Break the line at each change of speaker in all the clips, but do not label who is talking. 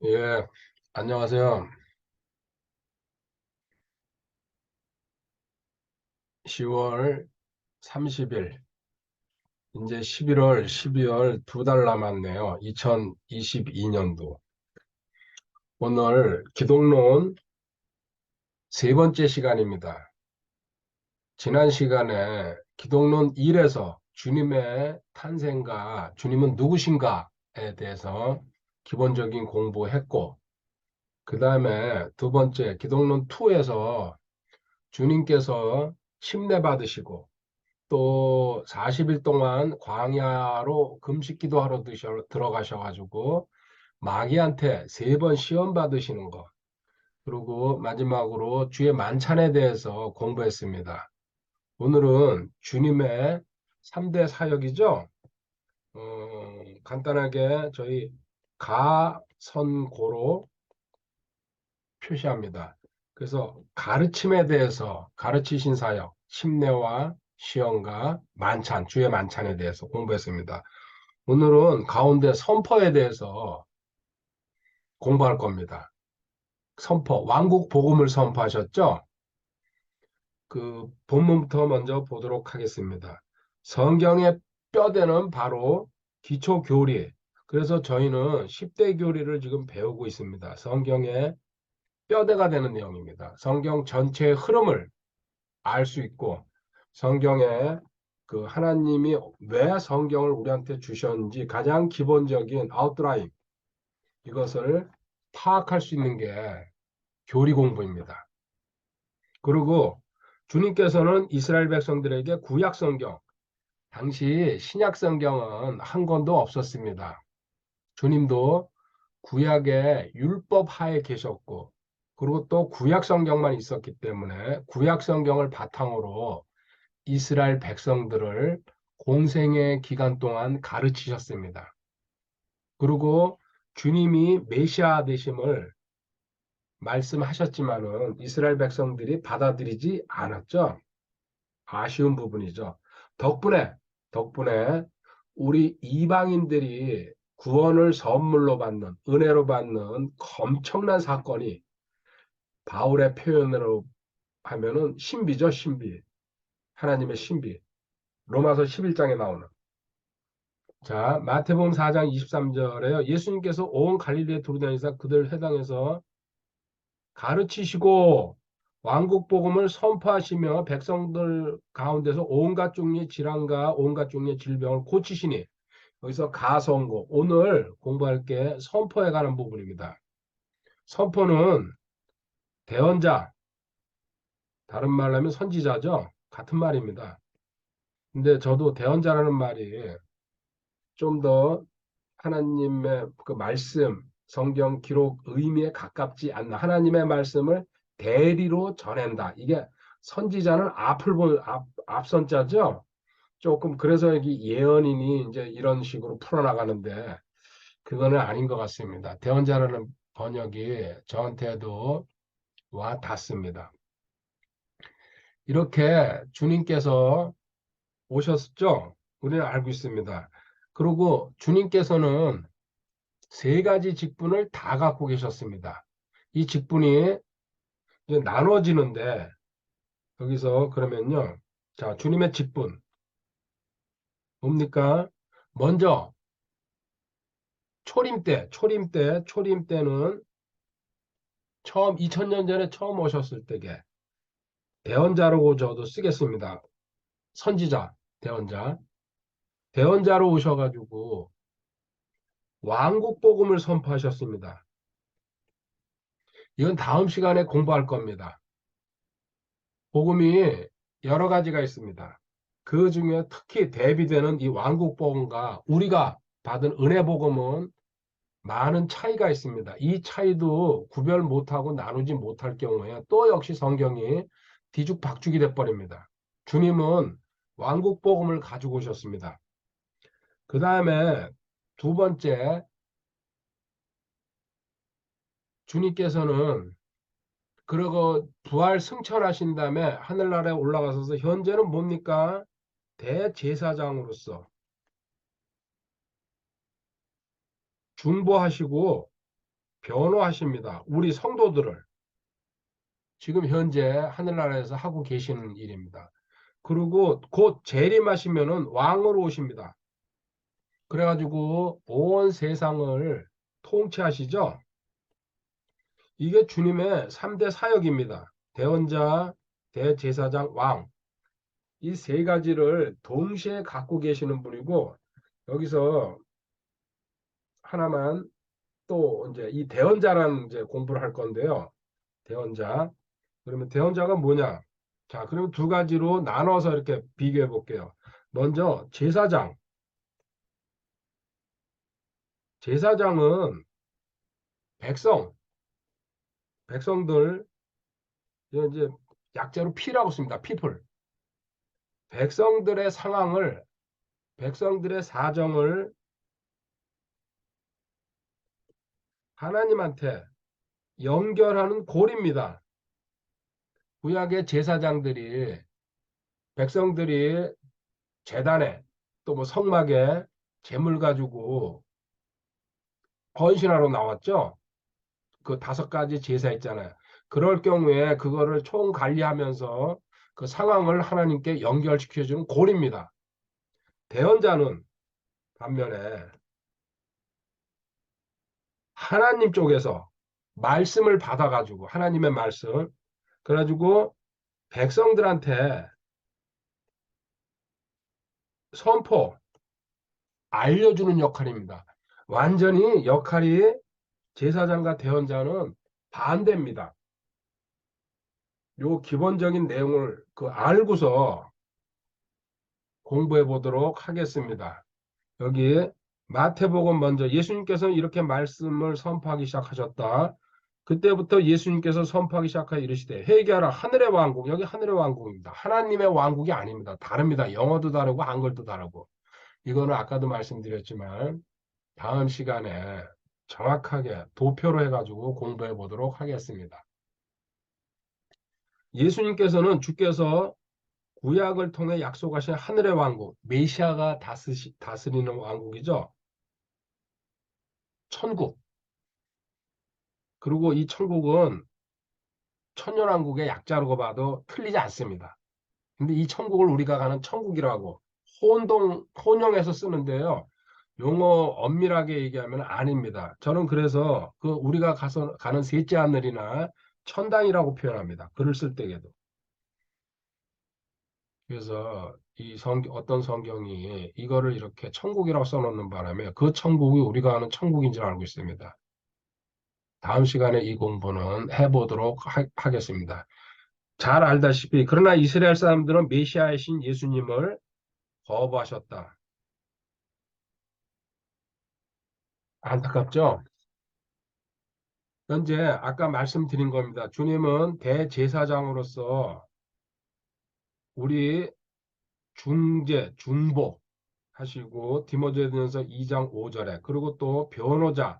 예, 안녕하세요. 10월 30일, 이제 11월, 12월 두 달 남았네요. 2022년도. 오늘 기독론 세 번째 시간입니다. 지난 시간에 기독론 1에서 주님의 탄생과 주님은 누구신가에 대해서 기본적인 공부했고, 그 다음에 두 번째 기독론 2에서 주님께서 침례 받으시고, 또 40일 동안 광야로 금식 기도하러 들어가셔가지고 마귀한테 세 번 시험 받으시는 거. 그리고 마지막으로 주의 만찬에 대해서 공부했습니다. 오늘은 주님의 3대 사역이죠. 간단하게 저희 가선고로 표시합니다. 그래서 가르침에 대해서 가르치신 사역, 침례와 시험과 만찬, 주의 만찬에 대해서 공부했습니다. 오늘은 가운데 선포에 대해서 공부할 겁니다. 선포, 왕국 복음을 선포하셨죠? 그 본문부터 먼저 보도록 하겠습니다. 성경의 뼈대는 바로 기초 교리. 그래서 저희는 10대 교리를 지금 배우고 있습니다. 성경의 뼈대가 되는 내용입니다. 성경 전체의 흐름을 알 수 있고 성경에 그 하나님이 왜 성경을 우리한테 주셨는지 가장 기본적인 아웃라인 이것을 파악할 수 있는 게 교리 공부입니다. 그리고 주님께서는 이스라엘 백성들에게 구약 성경, 당시 신약 성경은 한 권도 없었습니다. 주님도 구약의 율법 하에 계셨고, 그리고 또 구약 성경만 있었기 때문에 구약 성경을 바탕으로 이스라엘 백성들을 공생의 기간 동안 가르치셨습니다. 그리고 주님이 메시아 되심을 말씀하셨지만은 이스라엘 백성들이 받아들이지 않았죠. 아쉬운 부분이죠. 덕분에 우리 이방인들이 구원을 선물로 받는, 은혜로 받는 엄청난 사건이 바울의 표현으로 하면은 신비죠, 신비. 하나님의 신비. 로마서 11장에 나오는. 자, 마태복음 4장 23절에요. 예수님께서 온 갈릴리에 두루다니사 그들 회당에서 가르치시고 왕국 복음을 선포하시며 백성들 가운데서 온갖 종류의 질환과 온갖 종류의 질병을 고치시니 여기서 가선고 오늘 공부할 게 선포에 관한 부분입니다. 선포는 대언자, 다른 말로 하면 선지자죠. 같은 말입니다. 근데 저도 대언자라는 말이 좀 더 하나님의 그 말씀, 성경 기록 의미에 가깝지 않나. 하나님의 말씀을 대리로 전한다. 이게 선지자는 앞선자죠. 조금 그래서 여기 예언인이 이제 이런 식으로 풀어나가는데 그거는 아닌 것 같습니다. 대언자라는 번역이 저한테도 와 닿습니다. 이렇게 주님께서 오셨죠? 우리는 알고 있습니다. 그리고 주님께서는 세 가지 직분을 다 갖고 계셨습니다. 이 직분이 이제 나눠지는데 여기서 그러면요. 자, 주님의 직분 뭡니까? 먼저 초림 때는 처음 2000년 전에 처음 오셨을 때게 대언자로 저도 쓰겠습니다. 선지자, 대언자. 대언자로 오셔가지고 왕국 복음을 선포하셨습니다. 이건 다음 시간에 공부할 겁니다. 복음이 여러 가지가 있습니다. 그 중에 특히 대비되는 이 왕국 복음과 우리가 받은 은혜 복음은 많은 차이가 있습니다. 이 차이도 구별 못하고 나누지 못할 경우에 또 역시 성경이 뒤죽박죽이 돼버립니다. 주님은 왕국 복음을 가지고 오셨습니다. 그 다음에 두 번째, 주님께서는 그러고 부활 승천하신 다음에 하늘나라에 올라가셔서 현재는 뭡니까? 대제사장으로서 중보하시고 변호하십니다. 우리 성도들을 지금 현재 하늘나라에서 하고 계시는 일입니다. 그리고 곧 재림하시면은 왕으로 오십니다. 그래가지고 온 세상을 통치하시죠. 이게 주님의 3대 사역입니다. 대언자, 대제사장, 왕. 이 세 가지를 동시에 갖고 계시는 분이고, 여기서 하나만 또 이제 이 대언자라는 이제 공부를 할 건데요. 대언자. 그러면 대언자가 뭐냐? 자, 그러면 두 가지로 나눠서 이렇게 비교해 볼게요. 먼저 제사장. 제사장은 백성, 백성들, 이제 약자로 P라고 씁니다. people. 백성들의 상황을, 백성들의 사정을 하나님한테 연결하는 고리입니다. 구약의 제사장들이, 백성들이 제단에 또 뭐 성막에 제물 가지고 헌신하러 나왔죠. 그 5가지 제사 있잖아요. 그럴 경우에 그거를 총 관리하면서 그 상황을 하나님께 연결시켜주는 고리입니다. 대언자는 반면에 하나님 쪽에서 말씀을 받아가지고 하나님의 말씀 그래가지고 백성들한테 선포 알려주는 역할입니다. 완전히 역할이 제사장과 대언자는 반대입니다. 요 기본적인 내용을 그 알고서 공부해 보도록 하겠습니다. 여기 마태복음 먼저 예수님께서는 이렇게 말씀을 선포하기 시작하셨다. 그때부터 예수님께서 선포하기 시작하여 이르시되 회개하라 하늘의 왕국. 여기 하늘의 왕국입니다. 하나님의 왕국이 아닙니다. 다릅니다. 영어도 다르고 한글도 다르고. 이거는 아까도 말씀드렸지만 다음 시간에 정확하게 도표로 해가지고 공부해 보도록 하겠습니다. 예수님께서는 주께서 구약을 통해 약속하신 하늘의 왕국, 메시아가 다스리는 왕국이죠. 천국. 그리고 이 천국은 천년왕국의 약자라고 봐도 틀리지 않습니다. 근데 이 천국을 우리가 가는 천국이라고 혼용해서 쓰는데요. 용어 엄밀하게 얘기하면 아닙니다. 저는 그래서 그 우리가 가는 셋째 하늘이나 천당이라고 표현합니다. 글을 쓸 때에도. 그래서 어떤 성경이 이거를 이렇게 천국이라고 써놓는 바람에 그 천국이 우리가 아는 천국인 줄 알고 있습니다. 다음 시간에 이 공부는 해보도록 하겠습니다. 잘 알다시피 그러나 이스라엘 사람들은 메시아이신 예수님을 거부하셨다. 안타깝죠? 현재 아까 말씀드린 겁니다. 주님은 대제사장으로서 우리 중재, 중보 하시고 디모데전서 2장 5절에 그리고 또 변호자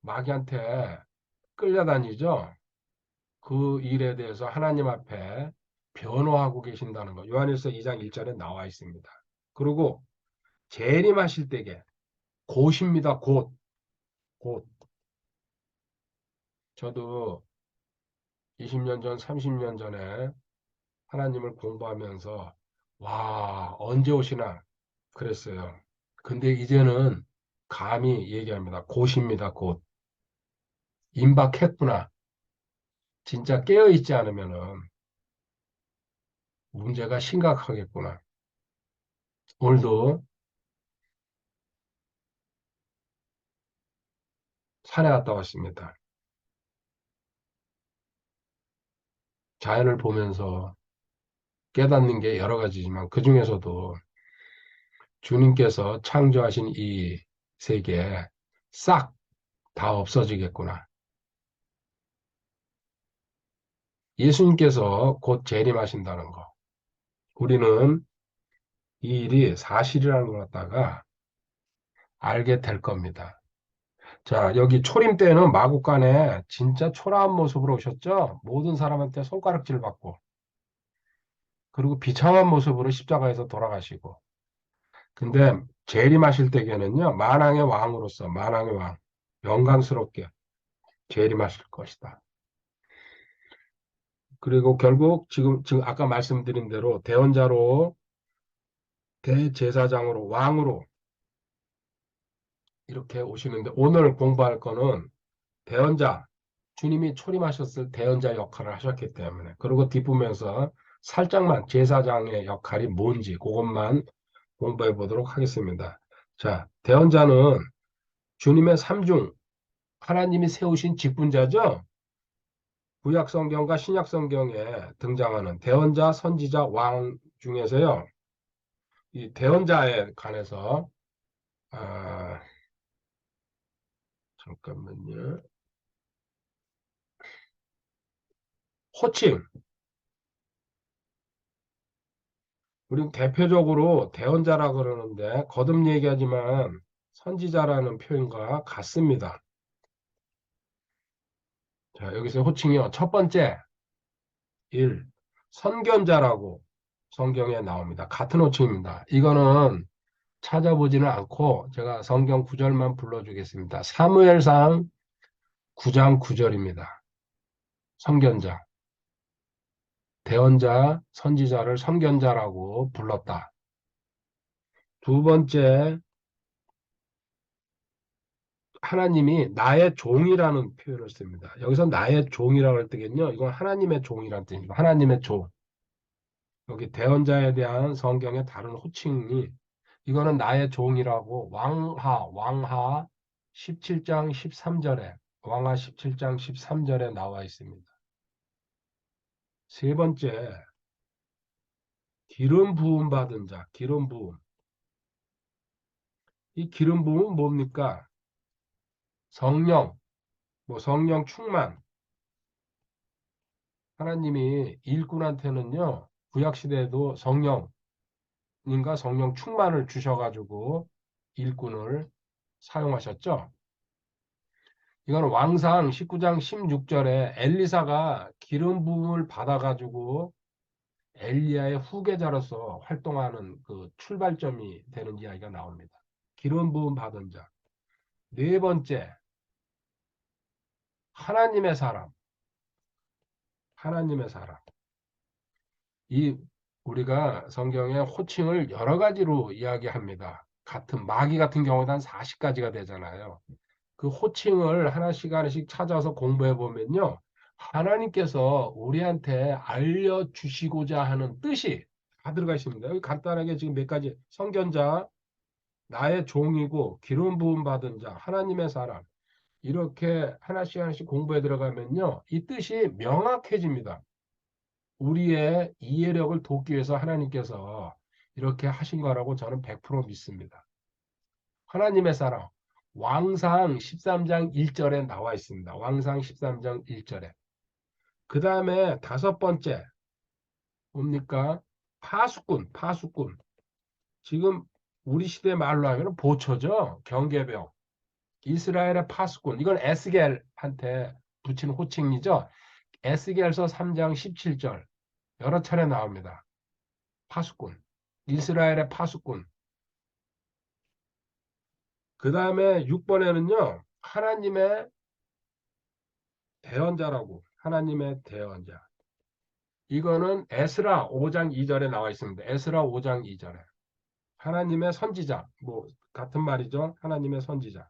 마귀한테 끌려다니죠. 그 일에 대해서 하나님 앞에 변호하고 계신다는 거. 요한일서 2장 1절에 나와 있습니다. 그리고 재림하실 때게 곧입니다. 곧. 곧. 저도 20년 전, 30년 전에 하나님을 공부하면서 와, 언제 오시나 그랬어요. 근데 이제는 감히 얘기합니다. 곧입니다. 곧. 임박했구나. 진짜 깨어있지 않으면은 문제가 심각하겠구나. 오늘도 산에 갔다 왔습니다. 자연을 보면서 깨닫는 게 여러 가지지만 그 중에서도 주님께서 창조하신 이 세계 싹 다 없어지겠구나. 예수님께서 곧 재림하신다는 거. 우리는 이 일이 사실이라는 걸 갖다가 알게 될 겁니다. 자, 여기 초림 때는 마국간에 진짜 초라한 모습으로 오셨죠? 모든 사람한테 손가락질 받고, 그리고 비참한 모습으로 십자가에서 돌아가시고. 근데 재림하실 때에는요, 만왕의 왕으로서, 만왕의 왕. 영광스럽게 재림하실 것이다. 그리고 결국 지금 아까 말씀드린 대로 대언자로 대제사장으로 왕으로 이렇게 오시는데 오늘 공부할 거는 대언자, 주님이 초림하셨을 대언자 역할을 하셨기 때문에 그리고 뒷부분에서 살짝만 제사장의 역할이 뭔지 그것만 공부해 보도록 하겠습니다. 자, 대언자는 주님의 삼중 하나님이 세우신 직분자죠. 구약 성경과 신약 성경에 등장하는 대언자, 선지자, 왕 중에서요. 이 대언자에 관해서 아, 잠깐만요. 호칭. 우리 대표적으로 대언자라 그러는데 거듭 얘기하지만 선지자라는 표현과 같습니다. 자, 여기서 호칭이요. 첫 번째, 일, 선견자라고 성경에 나옵니다. 같은 호칭입니다. 이거는 찾아보지는 않고 제가 성경 구절만 불러주겠습니다. 사무엘상 9장 9절입니다. 선견자, 대언자, 선지자를 선견자라고 불렀다. 두 번째, 하나님이 나의 종이라는 표현을 씁니다. 여기서 나의 종이라고 할 때겠요. 이건 하나님의 종이라는 뜻입니다. 하나님의 종. 여기 대언자에 대한 성경의 다른 호칭이 이거는 나의 종이라고 왕하 17장 13절에 왕하 17장 13절에 나와 있습니다. 세 번째, 기름 부음 받은 자, 기름 부음. 이 기름 부음은 뭡니까? 성령, 뭐 성령 충만. 하나님이 일꾼한테는요, 구약 시대에도 성령님과 성령 충만을 주셔가지고 일꾼을 사용하셨죠. 이거는 왕상 19장 16절에 엘리사가 기름 부음을 받아가지고 엘리야의 후계자로서 활동하는 그 출발점이 되는 이야기가 나옵니다. 기름 부음 받은 자. 네 번째, 하나님의 사람. 하나님의 사람. 이 우리가 성경의 호칭을 여러 가지로 이야기합니다. 같은 마귀 같은 경우도 한 40가지가 되잖아요. 그 호칭을 하나씩 하나씩 찾아서 공부해 보면요. 하나님께서 우리한테 알려주시고자 하는 뜻이 다 들어가 있습니다. 여기 간단하게 지금 몇 가지 선견자, 나의 종이고 기름 부음 받은 자, 하나님의 사람 이렇게 하나씩 하나씩 공부해 들어가면요. 이 뜻이 명확해집니다. 우리의 이해력을 돕기 위해서 하나님께서 이렇게 하신 거라고 저는 100% 믿습니다. 하나님의 사랑. 왕상 13장 1절에 나와 있습니다. 왕상 13장 1절에. 그 다음에 다섯 번째, 뭡니까? 파수꾼, 파수꾼. 지금 우리 시대 말로 하면 보초죠. 경계병. 이스라엘의 파수꾼. 이건 에스겔한테 붙인 호칭이죠. 에스겔서 3장 17절. 여러 차례 나옵니다. 파수꾼. 이스라엘의 파수꾼. 그 다음에 6번에는요, 하나님의 대언자라고, 하나님의 대언자. 이거는 에스라 5장 2절에 나와 있습니다. 에스라 5장 2절에. 하나님의 선지자, 뭐, 같은 말이죠. 하나님의 선지자.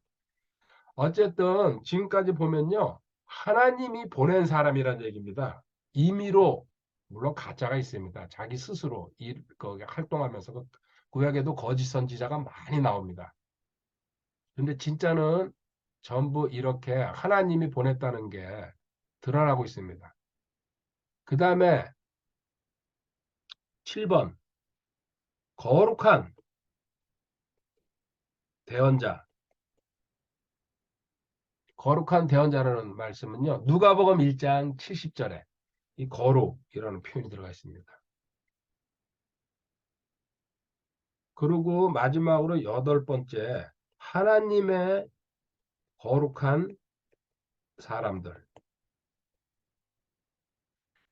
어쨌든, 지금까지 보면요, 하나님이 보낸 사람이라는 얘기입니다. 임의로, 물론 가짜가 있습니다. 자기 스스로 거기 활동하면서 구약에도 거짓 선지자가 많이 나옵니다. 근데 진짜는 전부 이렇게 하나님이 보냈다는 게 드러나고 있습니다. 그 다음에 7번 거룩한 대언자. 거룩한 대언자라는 말씀은요. 누가복음 1장 70절에 이 거룩이라는 표현이 들어가 있습니다. 그리고 마지막으로 여덟 번째 하나님의 거룩한 사람들.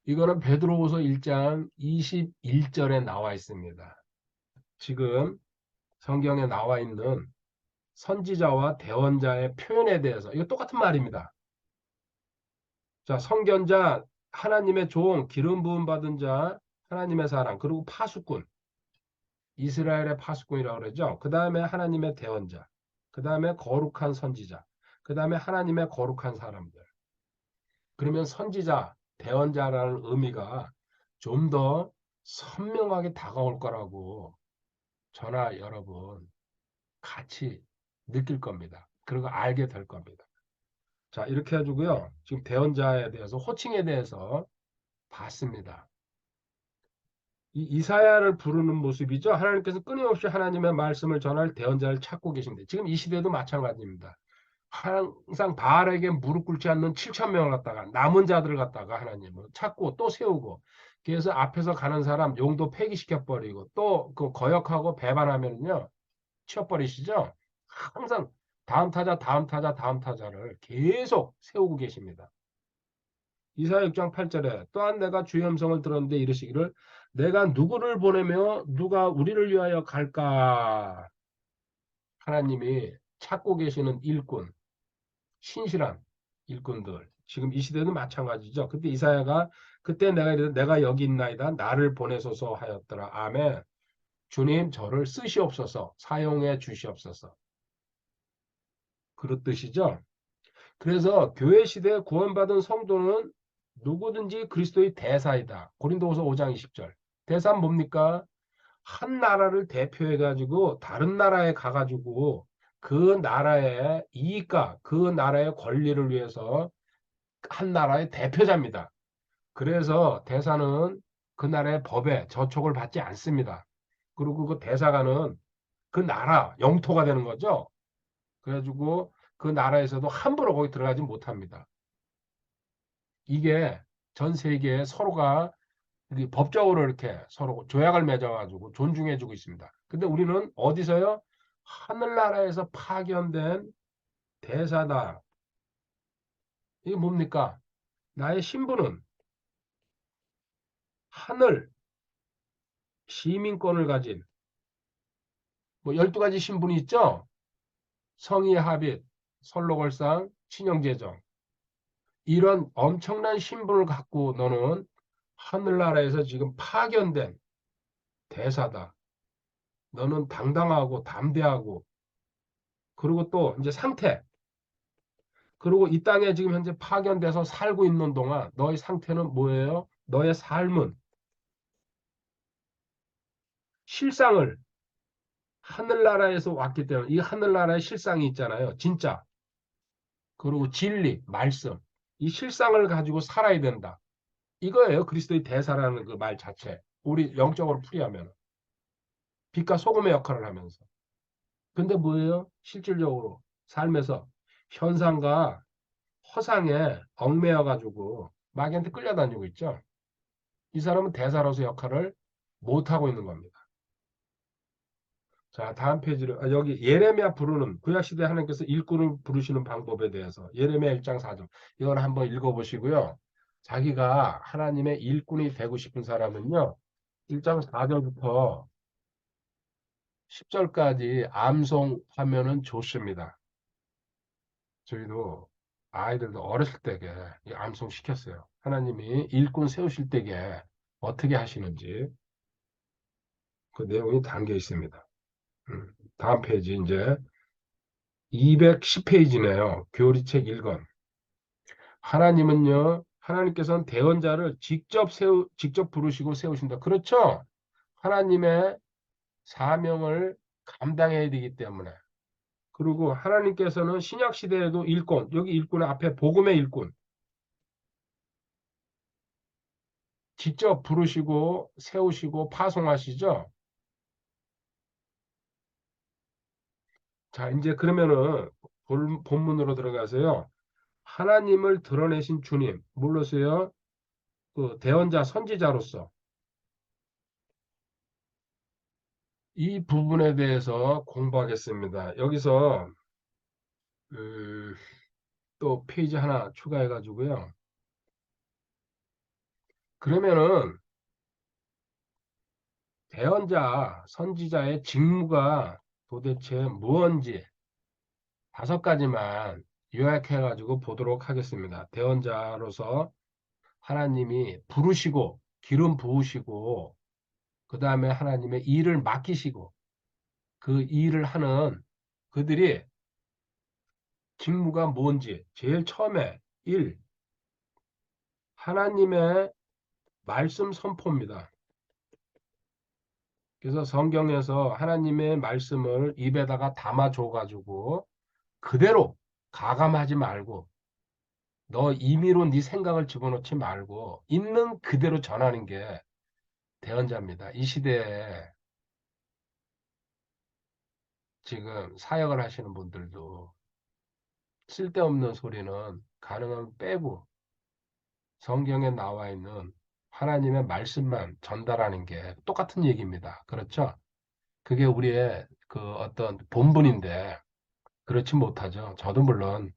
이거는 베드로후서 1장 21절에 나와 있습니다. 지금 성경에 나와 있는 선지자와 대언자의 표현에 대해서 이거 똑같은 말입니다. 자, 선견자, 하나님의 종, 기름 부음 받은 자, 하나님의 사람, 그리고 파수꾼, 이스라엘의 파수꾼이라고 그러죠. 그 다음에 하나님의 대언자, 그 다음에 거룩한 선지자, 그 다음에 하나님의 거룩한 사람들. 그러면 선지자, 대언자라는 의미가 좀 더 선명하게 다가올 거라고 저나 여러분 같이 느낄 겁니다. 그리고 알게 될 겁니다. 자, 이렇게 해주고요. 지금 대언자에 대해서, 호칭에 대해서 봤습니다. 이 이사야를 부르는 모습이죠. 하나님께서 끊임없이 하나님의 말씀을 전할 대언자를 찾고 계신데 지금 이 시대도 마찬가지입니다. 항상 바알에게 무릎 꿇지 않는 7천 명을 갖다가 남은 자들을 갖다가 하나님은 찾고 또 세우고 그래서 앞에서 가는 사람 용도 폐기시켜 버리고 또 그 거역하고 배반하면요 치워버리시죠. 항상 다음 타자 다음 타자 다음 타자를 계속 세우고 계십니다. 이사야 6장 8절에 또한 내가 주의 음성을 들었는데 이르시기를 내가 누구를 보내며 누가 우리를 위하여 갈까. 하나님이 찾고 계시는 일꾼, 신실한 일꾼들. 지금 이 시대도 마찬가지죠. 그때 이사야가 그때 내가 이르되 내가 여기 있나이다 나를 보내소서 하였더라. 아멘. 주님 저를 쓰시옵소서 사용해 주시옵소서. 그렇듯이죠. 그래서 교회 시대에 구원받은 성도는 누구든지 그리스도의 대사이다. 고린도후서 5장 20절. 대사는 뭡니까? 한 나라를 대표해 가지고 다른 나라에 가 가지고 그 나라의 이익과 그 나라의 권리를 위해서 한 나라의 대표자입니다. 그래서 대사는 그 나라의 법에 저촉을 받지 않습니다. 그리고 그 대사관은 그 나라 영토가 되는 거죠. 그래가지고 그 나라에서도 함부로 거기 들어가지 못합니다. 이게 전 세계에 서로가 법적으로 이렇게 서로 조약을 맺어가지고 존중해주고 있습니다. 근데 우리는 어디서요? 하늘나라에서 파견된 대사다. 이게 뭡니까? 나의 신분은 하늘 시민권을 가진 뭐 12가지 신분이 있죠? 성의 합의, 선로걸상, 친형제정. 이런 엄청난 신분을 갖고 너는 하늘나라에서 지금 파견된 대사다. 너는 당당하고 담대하고 그리고 또 이제 상태 그리고 이 땅에 지금 현재 파견돼서 살고 있는 동안 너의 상태는 뭐예요? 너의 삶은 실상을 하늘나라에서 왔기 때문에 이 하늘나라의 실상이 있잖아요. 진짜 그리고 진리, 말씀 이 실상을 가지고 살아야 된다. 이거예요. 그리스도의 대사라는 그 말 자체. 우리 영적으로 풀이하면 빛과 소금의 역할을 하면서. 근데 뭐예요? 실질적으로 삶에서 현상과 허상에 얽매여 가지고 마귀한테 끌려다니고 있죠. 이 사람은 대사로서 역할을 못하고 있는 겁니다. 자, 다음 페이지를 여기 예레미야 부르는 구약시대 하나님께서 일꾼을 부르시는 방법에 대해서 예레미야 1장 4절 이걸 한번 읽어보시고요. 자기가 하나님의 일꾼이 되고 싶은 사람은요. 1장 4절부터 10절까지 암송하면은 좋습니다. 저희도 아이들도 어렸을 때게 암송 시켰어요. 하나님이 일꾼 세우실 때게 어떻게 하시는지 그 내용이 담겨 있습니다. 다음 페이지 이제 210페이지네요. 교리책 1권. 하나님은요. 하나님께서는 대언자를 직접 부르시고 세우신다. 그렇죠? 하나님의 사명을 감당해야 되기 때문에. 그리고 하나님께서는 신약 시대에도 일꾼, 여기 일꾼의 앞에 복음의 일꾼 직접 부르시고 세우시고 파송하시죠. 자, 이제 그러면은 본문으로 들어가세요. 하나님을 드러내신 주님, 물로서요. 그 대언자 선지자로서 이 부분에 대해서 공부하겠습니다. 여기서 또 페이지 하나 추가해 가지고요. 그러면은 대언자 선지자의 직무가 도대체 무엇인지 5가지만 요약해가지고 보도록 하겠습니다. 대언자로서 하나님이 부르시고 기름 부으시고 그 다음에 하나님의 일을 맡기시고 그 일을 하는 그들이 직무가 뭔지 제일 처음에 하나님의 말씀 선포입니다. 그래서 성경에서 하나님의 말씀을 입에다가 담아줘가지고 그대로 가감하지 말고 너 임의로 네 생각을 집어넣지 말고 있는 그대로 전하는 게 대언자입니다. 이 시대에 지금 사역을 하시는 분들도 쓸데없는 소리는 가능하면 빼고 성경에 나와 있는 하나님의 말씀만 전달하는 게 똑같은 얘기입니다. 그렇죠? 그게 우리의 그 어떤 본분인데 그렇지 못하죠. 저도 물론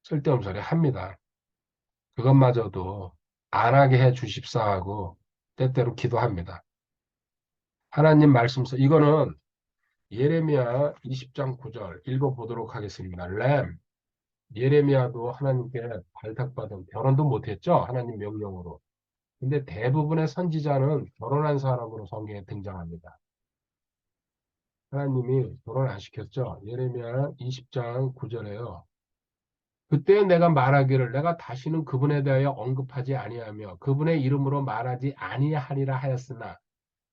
쓸데없는 소리 합니다. 그것마저도 안 하게 해 주십사 하고 때때로 기도합니다. 하나님 말씀서 이거는 예레미야 20장 9절 읽어보도록 하겠습니다. 예레미야도 하나님께 발탁받은 결혼도 못했죠. 하나님 명령으로. 근데 대부분의 선지자는 결혼한 사람으로 성경에 등장합니다. 하나님이 결혼 안 시켰죠. 예레미야 20장 9절에요. 그때 내가 말하기를 내가 다시는 그분에 대하여 언급하지 아니하며 그분의 이름으로 말하지 아니하리라 하였으나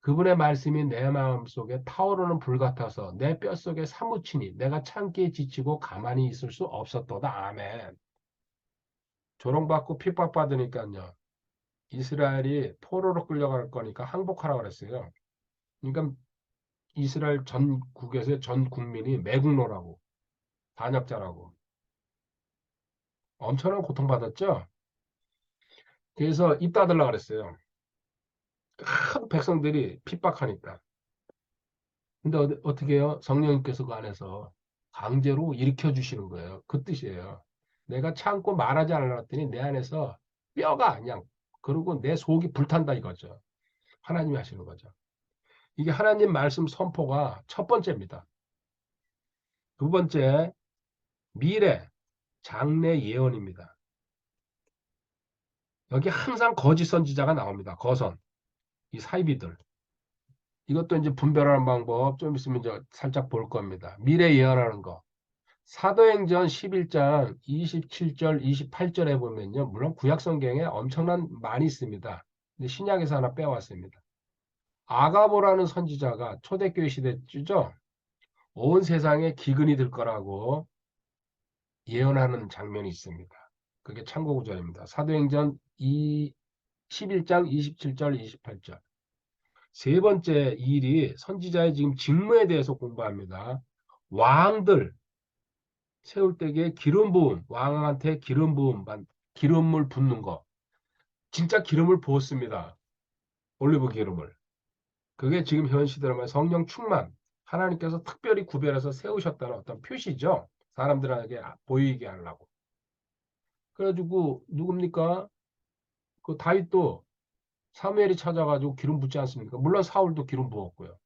그분의 말씀이 내 마음속에 타오르는 불 같아서 내 뼛속에 사무치니 내가 참기에 지치고 가만히 있을 수 없었도다. 아멘. 조롱받고 핍박받으니까요. 이스라엘이 포로로 끌려갈 거니까 항복하라고 그랬어요. 그러니까 이스라엘 전국에서 전 국민이 매국노라고 반역자라고 엄청난 고통받았죠. 그래서 입 닫으려고 그랬어요. 큰 백성들이 핍박하니까. 근데 어떻게 해요? 성령님께서 그 안에서 강제로 일으켜 주시는 거예요. 그 뜻이에요. 내가 참고 말하지 않았더니 내 안에서 뼈가 그냥 그리고 내 속이 불탄다 이거죠. 하나님이 하시는 거죠. 이게 하나님 말씀 선포가 첫 번째입니다. 두 번째, 미래, 장래 예언입니다. 여기 항상 거짓 선지자가 나옵니다. 거선, 이 사이비들. 이것도 이제 분별하는 방법 좀 있으면 이제 살짝 볼 겁니다. 미래 예언하는 거. 사도행전 11장 27절, 28절에 보면요. 물론 구약 성경에 엄청난 많이 있습니다. 근데 신약에서 하나 빼왔습니다. 아가보라는 선지자가 초대교회 시대죠. 온 세상에 기근이 들 거라고 예언하는 장면이 있습니다. 그게 참고구절입니다. 사도행전 11장 27절, 28절. 세 번째 일이 선지자의 지금 직무에 대해서 공부합니다. 왕들 세울 때에 기름 부음, 왕한테 기름 부음, 기름을 붓는 거. 진짜 기름을 부었습니다. 올리브 기름을. 그게 지금 현 시대로 말하면 성령 충만. 하나님께서 특별히 구별해서 세우셨다는 어떤 표시죠. 사람들에게 보이게 하려고. 그래가지고 누굽니까? 그 다윗도 사무엘이 찾아가지고 기름 붓지 않습니까? 물론 사울도 기름 부었고요.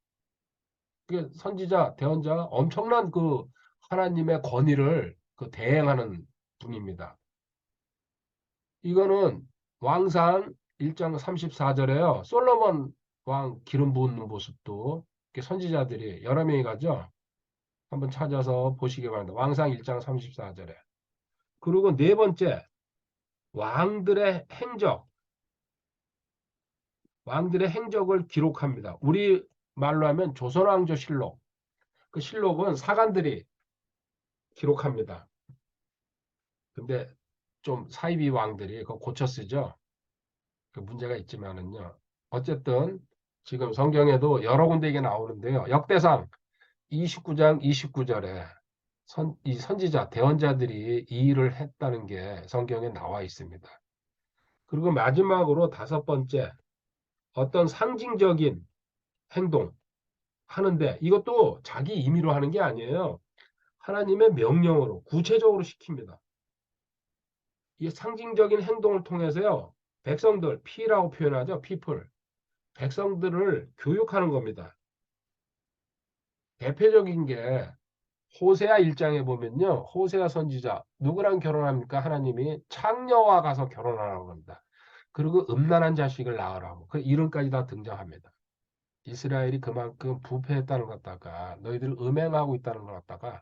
그게 선지자, 대언자가 엄청난 그 하나님의 권위를 그 대행하는 분입니다. 이거는 왕상 1장 34절에요. 솔로몬 왕 기름 부는 모습도 선지자들이 여러 명이 가죠. 한번 찾아서 보시기 바랍니다. 왕상 1장 34절에. 그리고 네 번째, 왕들의 행적. 왕들의 행적을 기록합니다. 우리 말로 하면 조선왕조실록. 그 실록은 사관들이 기록합니다. 근데 좀 사이비 왕들이 그거 고쳐 쓰죠. 그 문제가 있지만은요. 어쨌든 지금 성경에도 여러 군데 이게 나오는데요. 역대상 29장 29절에 이 선지자, 대언자들이 이 일을 했다는 게 성경에 나와 있습니다. 그리고 마지막으로 다섯 번째, 어떤 상징적인 행동 하는데 이것도 자기 임의로 하는 게 아니에요. 하나님의 명령으로 구체적으로 시킵니다. 이 상징적인 행동을 통해서요. 백성들, 피라고 표현하죠. people. 백성들을 교육하는 겁니다. 대표적인 게 호세아 1장에 보면요. 호세아 선지자 누구랑 결혼합니까? 하나님이 창녀와 가서 결혼하라고 합니다. 그리고 음란한 자식을 낳으라고. 그 이름까지 다 등장합니다. 이스라엘이 그만큼 부패했다는 것 갖다가 너희들 음행하고 있다는 것 갖다가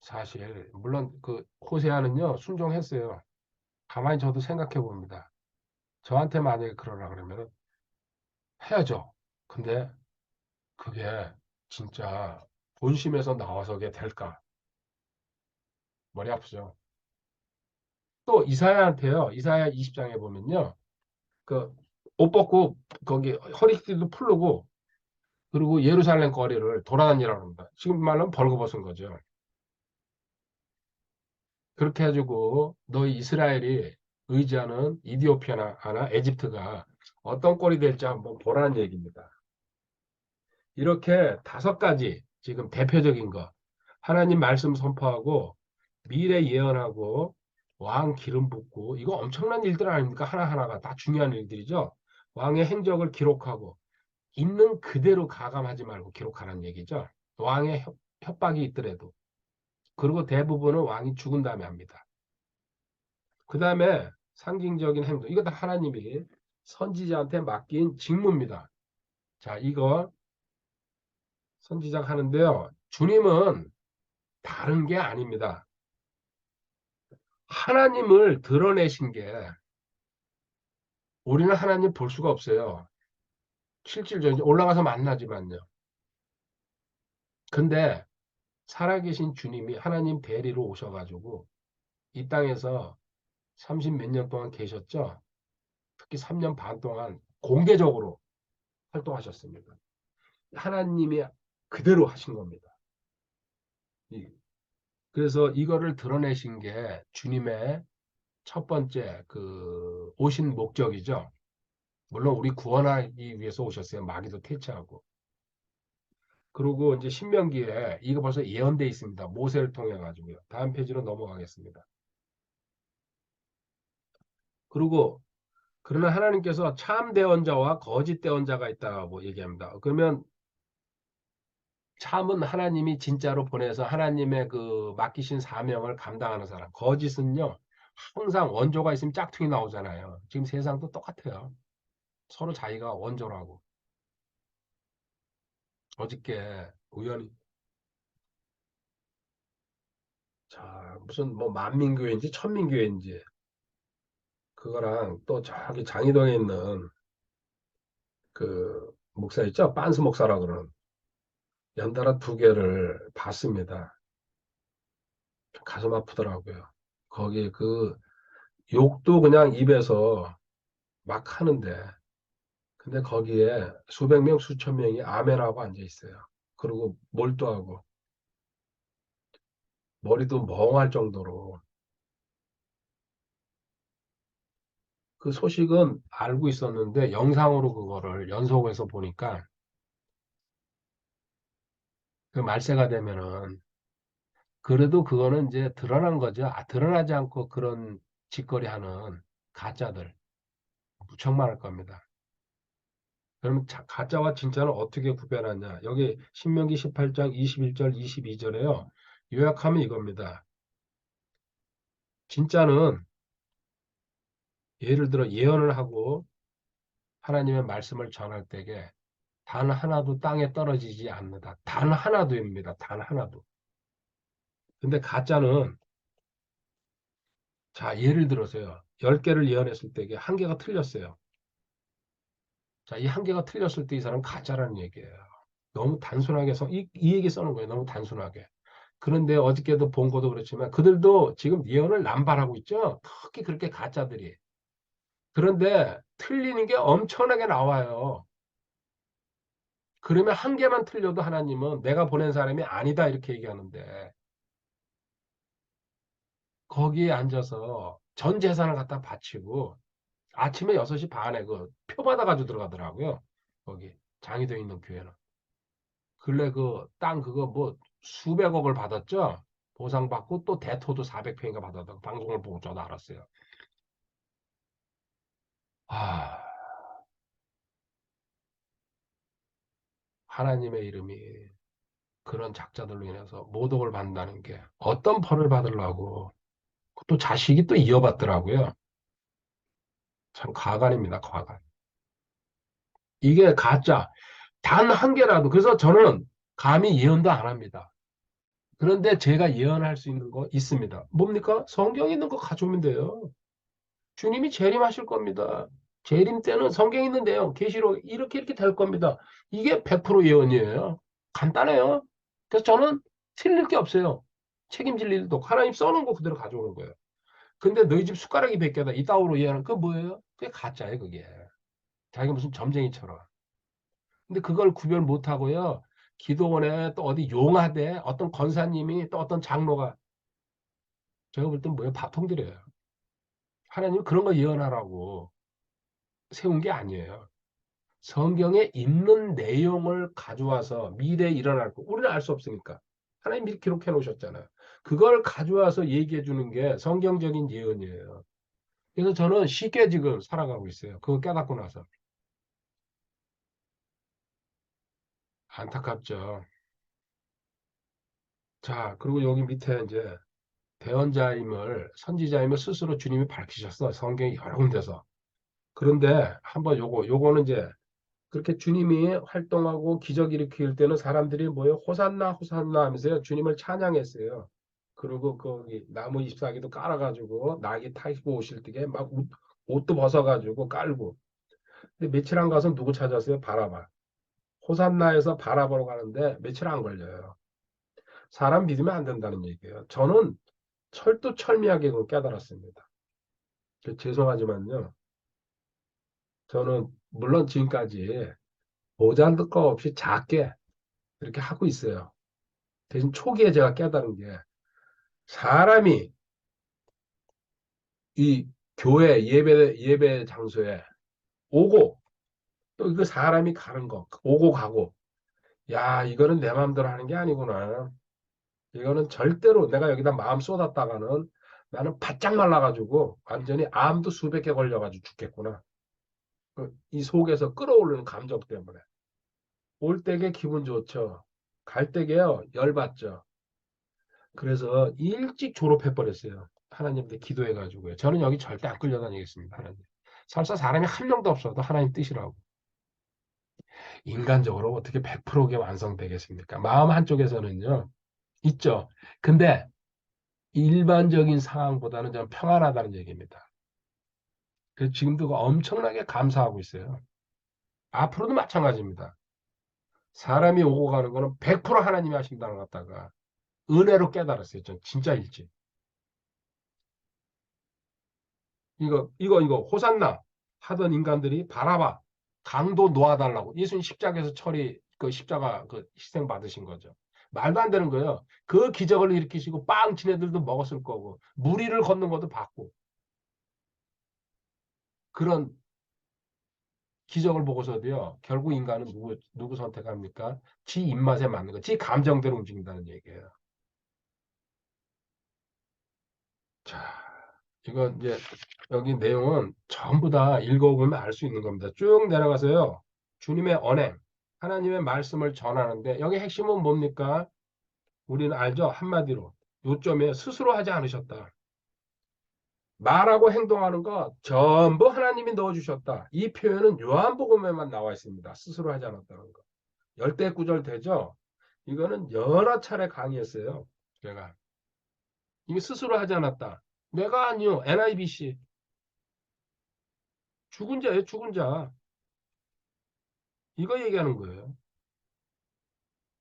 사실 물론 그 호세아는요 순종했어요. 가만히 저도 생각해 봅니다. 저한테 만약에 그러라 그러면 해야죠. 근데 그게 진짜 본심에서 나와서 그게 될까? 머리 아프죠. 또 이사야한테요. 이사야 20장에 보면요. 그 옷 벗고 거기 허리띠도 풀르고 그리고 예루살렘 거리를 돌아다니라고 합니다. 지금 말로는 벌거벗은 거죠. 그렇게 해가지고 너희 이스라엘이 의지하는 이디오피아나 하나 에집트가 어떤 꼴이 될지 한번 보라는 얘기입니다. 이렇게 5가지 지금 대표적인 거 하나님 말씀 선포하고 미래 예언하고 왕 기름 붓고 이거 엄청난 일들 아닙니까? 하나하나가 다 중요한 일들이죠. 왕의 행적을 기록하고 있는 그대로 가감하지 말고 기록하라는 얘기죠. 왕의 협박이 있더라도. 그리고 대부분은 왕이 죽은 다음에 합니다. 그 다음에 상징적인 행동. 이거 다 하나님이 선지자한테 맡긴 직무입니다. 자, 이거 선지자가 하는데요. 주님은 다른 게 아닙니다. 하나님을 드러내신 게 우리는 하나님 볼 수가 없어요. 실질적으로 올라가서 만나지만요. 근데 살아계신 주님이 하나님 대리로 오셔가지고 이 땅에서 30 몇 년 동안 계셨죠. 특히 3년 반 동안 공개적으로 활동하셨습니다. 하나님이 그대로 하신 겁니다. 그래서 이거를 드러내신 게 주님의 첫 번째 그 오신 목적이죠. 물론 우리 구원하기 위해서 오셨어요. 마귀도 퇴치하고. 그리고 이제 신명기에 이거 벌써 예언돼 있습니다. 모세를 통해 가지고요. 다음 페이지로 넘어가겠습니다. 그리고 그러나 하나님께서 참 대언자와 거짓 대언자가 있다고 얘기합니다. 그러면 참은 하나님이 진짜로 보내서 하나님의 그 맡기신 사명을 감당하는 사람. 거짓은요, 항상 원조가 있으면 짝퉁이 나오잖아요. 지금 세상도 똑같아요. 서로 자기가 원조라고. 어저께 우연히, 자, 무슨 뭐 만민교회인지 천민교회인지, 그거랑 또 저기 장이동에 있는 그 목사 있죠? 빤스 목사라 그러는 연달아 2개를 봤습니다. 가슴 아프더라고요. 거기 그 욕도 그냥 입에서 막 하는데 근데 거기에 수백 명, 수천 명이 아멘하고 앉아 있어요. 그리고 몰두하고 머리도 멍할 정도로 그 소식은 알고 있었는데 영상으로 그거를 연속해서 보니까 그 말세가 되면은 그래도 그거는 이제 드러난 거죠. 드러나지 않고 그런 짓거리 하는 가짜들 무척 많을 겁니다. 그러면 가짜와 진짜는 어떻게 구별하냐? 여기 신명기 18장 21절, 22절에요. 요약하면 이겁니다. 진짜는 예를 들어 예언을 하고 하나님의 말씀을 전할 때에 단 하나도 땅에 떨어지지 않는다. 단 하나도입니다. 단 하나도. 근데 가짜는 자, 예를 들어서요. 10개를 예언했을 때에 1개가 틀렸어요. 자, 이 1개가 틀렸을 때 이 사람은 가짜라는 얘기예요. 너무 단순하게 이 얘기 써는 거예요. 너무 단순하게. 그런데 어저께도 본 것도 그렇지만 그들도 지금 예언을 남발하고 있죠. 특히 그렇게 가짜들이. 그런데 틀리는 게 엄청나게 나와요. 그러면 1개만 틀려도 하나님은 내가 보낸 사람이 아니다 이렇게 얘기하는데 거기에 앉아서 전 재산을 갖다 바치고 아침에 6시 반에 그 표 받아가지고 들어가더라고요. 거기 장이돼 있는 교회는. 근래 그 땅 그거 뭐 수백억을 받았죠. 보상받고 또 대토도 400평인가 받았다고 방송을 보고 저도 알았어요. 아, 하나님의 이름이 그런 작자들로 인해서 모독을 받는다는 게 어떤 벌을 받으려고 또 자식이 또 이어받더라고요. 참 가관입니다, 가관. 이게 가짜. 단 한 개라도. 그래서 저는 감히 예언도 안 합니다. 그런데 제가 예언할 수 있는 거 있습니다. 뭡니까? 성경에 있는 거 가져오면 돼요. 주님이 재림하실 겁니다. 재림 때는 성경에 있는 내용, 계시록 이렇게 이렇게 될 겁니다. 이게 100% 예언이에요. 간단해요. 그래서 저는 틀릴 게 없어요. 책임질 일도 없고 하나님 써놓은 거 그대로 가져오는 거예요. 근데 너희 집 숟가락이 100개다. 이따오로 예언하는 그게 뭐예요? 그게 가짜예요, 그게. 자기가 무슨 점쟁이처럼. 근데 그걸 구별 못 하고요. 기도원에 또 어디 용하대 어떤 권사님이 또 어떤 장로가 제가 볼 땐 뭐예요? 밥통들이에요. 하나님 그런 거 예언하라고 세운 게 아니에요. 성경에 있는 내용을 가져와서 미래에 일어날 거 우리는 알 수 없으니까 하나님 미리 기록해 놓으셨잖아요. 그걸 가져와서 얘기해 주는 게 성경적인 예언이에요. 그래서 저는 쉽게 지금 살아가고 있어요. 그거 깨닫고 나서 안타깝죠. 자, 그리고 여기 밑에 이제 대언자임을 선지자임을 스스로 주님이 밝히셨어. 성경이 여러 군데서. 그런데 한번 요거는 이제 그렇게 주님이 활동하고 기적 일으킬 때는 사람들이 뭐예요? 호산나 호산나 하면서 주님을 찬양했어요. 그리고 거기 나무 잎사귀도 깔아가지고 낙이 타고 오실 때에 막 옷도 벗어가지고 깔고. 근데 며칠 안 가서 누구 찾았어요? 바라바. 호산나에서 바라바로 가는데 며칠 안 걸려요. 사람 믿으면 안 된다는 얘기예요. 저는 철두철미하게 그걸 깨달았습니다. 죄송하지만요. 저는 물론 지금까지 보잘것 없이 작게 이렇게 하고 있어요. 대신 초기에 제가 깨달은 게 사람이 이 교회 예배 장소에 오고 또 그 사람이 가는 거 오고 가고 야 이거는 내 마음대로 하는 게 아니구나. 이거는 절대로 내가 여기다 마음 쏟았다가는 나는 바짝 말라가지고 완전히 암도 수백 개 걸려가지고 죽겠구나. 이 속에서 끌어오르는 감정 때문에 올 때게 기분 좋죠. 갈 때게요 열받죠. 그래서 일찍 졸업해 버렸어요. 하나님한테 기도해가지고요. 저는 여기 절대 안 끌려다니겠습니다. 하나님. 설사 사람이 한 명도 없어도 하나님 뜻이라고. 인간적으로 어떻게 100%게 완성되겠습니까? 마음 한쪽에서는요. 있죠. 근데 일반적인 상황보다는 좀 평안하다는 얘기입니다. 그래서 지금도 엄청나게 감사하고 있어요. 앞으로도 마찬가지입니다. 사람이 오고 가는 거는 100% 하나님이 하신다는 것 같다가 은혜로 깨달았어요. 전 진짜 일찍. 이거 호산나 하던 인간들이 바라봐 강도 놓아달라고 예수님 십자가에서 그 십자가 그 희생 받으신 거죠. 말도 안 되는 거예요. 그 기적을 일으키시고 빵 지네들도 먹었을 거고 무리를 걷는 것도 봤고 그런 기적을 보고서도요. 결국 인간은 누구 선택합니까? 지 입맛에 맞는 거, 지 감정대로 움직인다는 얘기예요. 자, 이거 이제 여기 내용은 전부 다 읽어보면 알 수 있는 겁니다. 쭉 내려가서요. 주님의 언행, 하나님의 말씀을 전하는데 여기 핵심은 뭡니까? 우리는 알죠? 한마디로. 요점에 스스로 하지 않으셨다. 말하고 행동하는 거 전부 하나님이 넣어주셨다. 이 표현은 요한복음에만 나와 있습니다. 스스로 하지 않았다는 거. 열대구절 되죠? 이거는 여러 차례 강의했어요. 제가. 이게 스스로 하지 않았다. 내가 아니요. NIBC. 죽은 자예요, 죽은 자. 이거 얘기하는 거예요.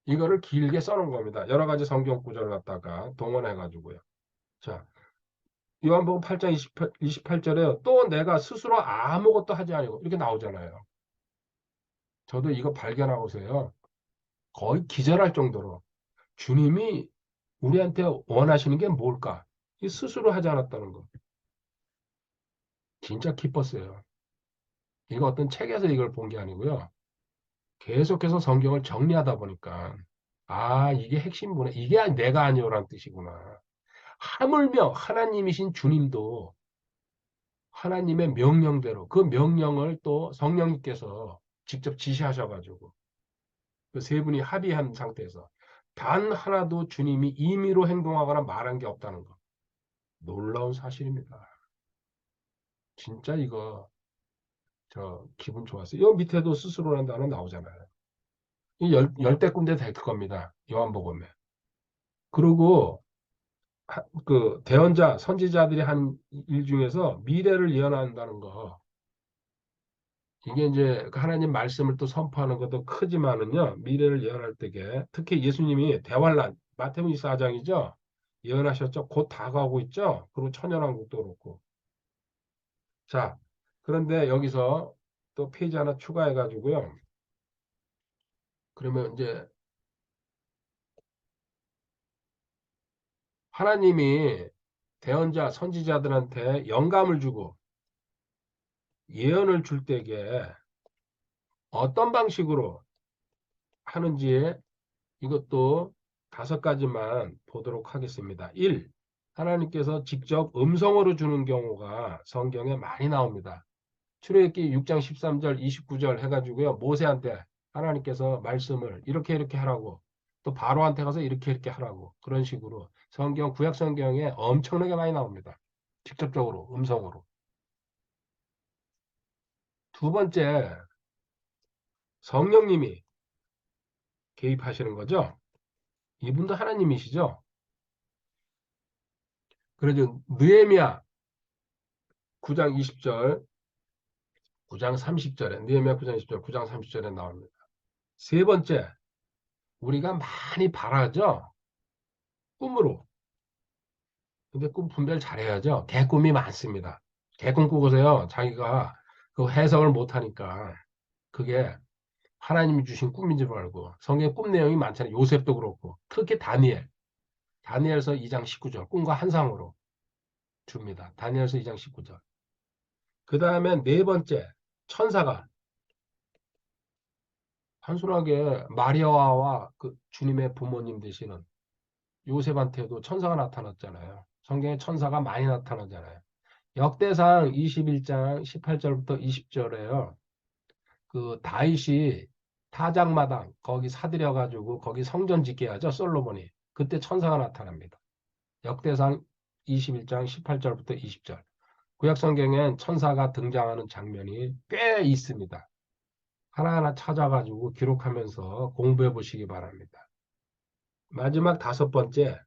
이거를 길게 써놓은 겁니다. 여러 가지 성경 구절을 갖다가 동원해가지고요. 자, 요한복음 8장 28절에 또 내가 스스로 아무것도 하지 않고 이렇게 나오잖아요. 저도 이거 발견하고서요. 거의 기절할 정도로 주님이 우리한테 원하시는 게 뭘까? 이 스스로 하지 않았다는 거. 진짜 기뻤어요. 이거 어떤 책에서 이걸 본 게 아니고요. 계속해서 성경을 정리하다 보니까 아, 이게 핵심이구나. 이게 내가 아니오란 뜻이구나. 하물며 하나님이신 주님도 하나님의 명령대로 그 명령을 또 성령님께서 직접 지시하셔가지고 그 세 분이 합의한 상태에서 단 하나도 주님이 임의로 행동하거나 말한 게 없다는 거. 놀라운 사실입니다. 진짜 이거 저 기분 좋았어요. 이 밑에도 스스로라는 단어 나오잖아요. 이 열대 군데 될 겁니다. 요한복음에. 그리고 그 대언자 선지자들이 한 일 중에서 미래를 예언한다는 거. 이게 이제 그 하나님 말씀을 또 선포하는 것도 크지만은요. 미래를 예언할 때게 특히 예수님이 대환란 마태복음 24장이죠. 예언하셨죠. 곧 다가오고 있죠. 그리고 천연왕국도 그렇고. 자, 그런데 여기서 또 페이지 하나 추가해 가지고요. 그러면 이제 하나님이 대언자 선지자들한테 영감을 주고 예언을 줄 때에 어떤 방식으로 하는지 이것도 5가지만 보도록 하겠습니다. 1. 하나님께서 직접 음성으로 주는 경우가 성경에 많이 나옵니다. 출애굽기 6장 13절, 29절 해가지고요. 모세한테 하나님께서 말씀을 이렇게 이렇게 하라고 또 바로한테 가서 이렇게 이렇게 하라고 그런 식으로 구약 성경에 엄청나게 많이 나옵니다. 직접적으로 음성으로. 두 번째, 성령님이 개입하시는 거죠. 이분도 하나님이시죠. 그래서 느헤미야 9장 20절, 9장 30절에 느헤미야 9장 20절, 9장 30절에 나옵니다. 세 번째, 우리가 많이 바라죠. 꿈으로. 근데 꿈 분별 잘해야죠. 개꿈이 많습니다. 개꿈 꾸고서요. 자기가 그 해석을 못하니까 그게 하나님이 주신 꿈인 줄 알고 성경에 꿈 내용이 많잖아요. 요셉도 그렇고 특히 다니엘. 다니엘서 2장 19절 꿈과 환상으로 줍니다. 다니엘서 2장 19절. 그 다음에 네 번째 천사가 단순하게 마리아와 그 주님의 부모님 되시는 요셉한테도 천사가 나타났잖아요. 성경에 천사가 많이 나타나잖아요. 역대상 21장 18절부터 20절에요. 그 다윗이 타작마당 거기 사들여 가지고 거기 성전 짓게 하죠. 솔로몬이. 그때 천사가 나타납니다. 역대상 21장 18절부터 20절. 구약 성경엔 천사가 등장하는 장면이 꽤 있습니다. 하나하나 찾아가지고 기록하면서 공부해 보시기 바랍니다. 마지막 5번째,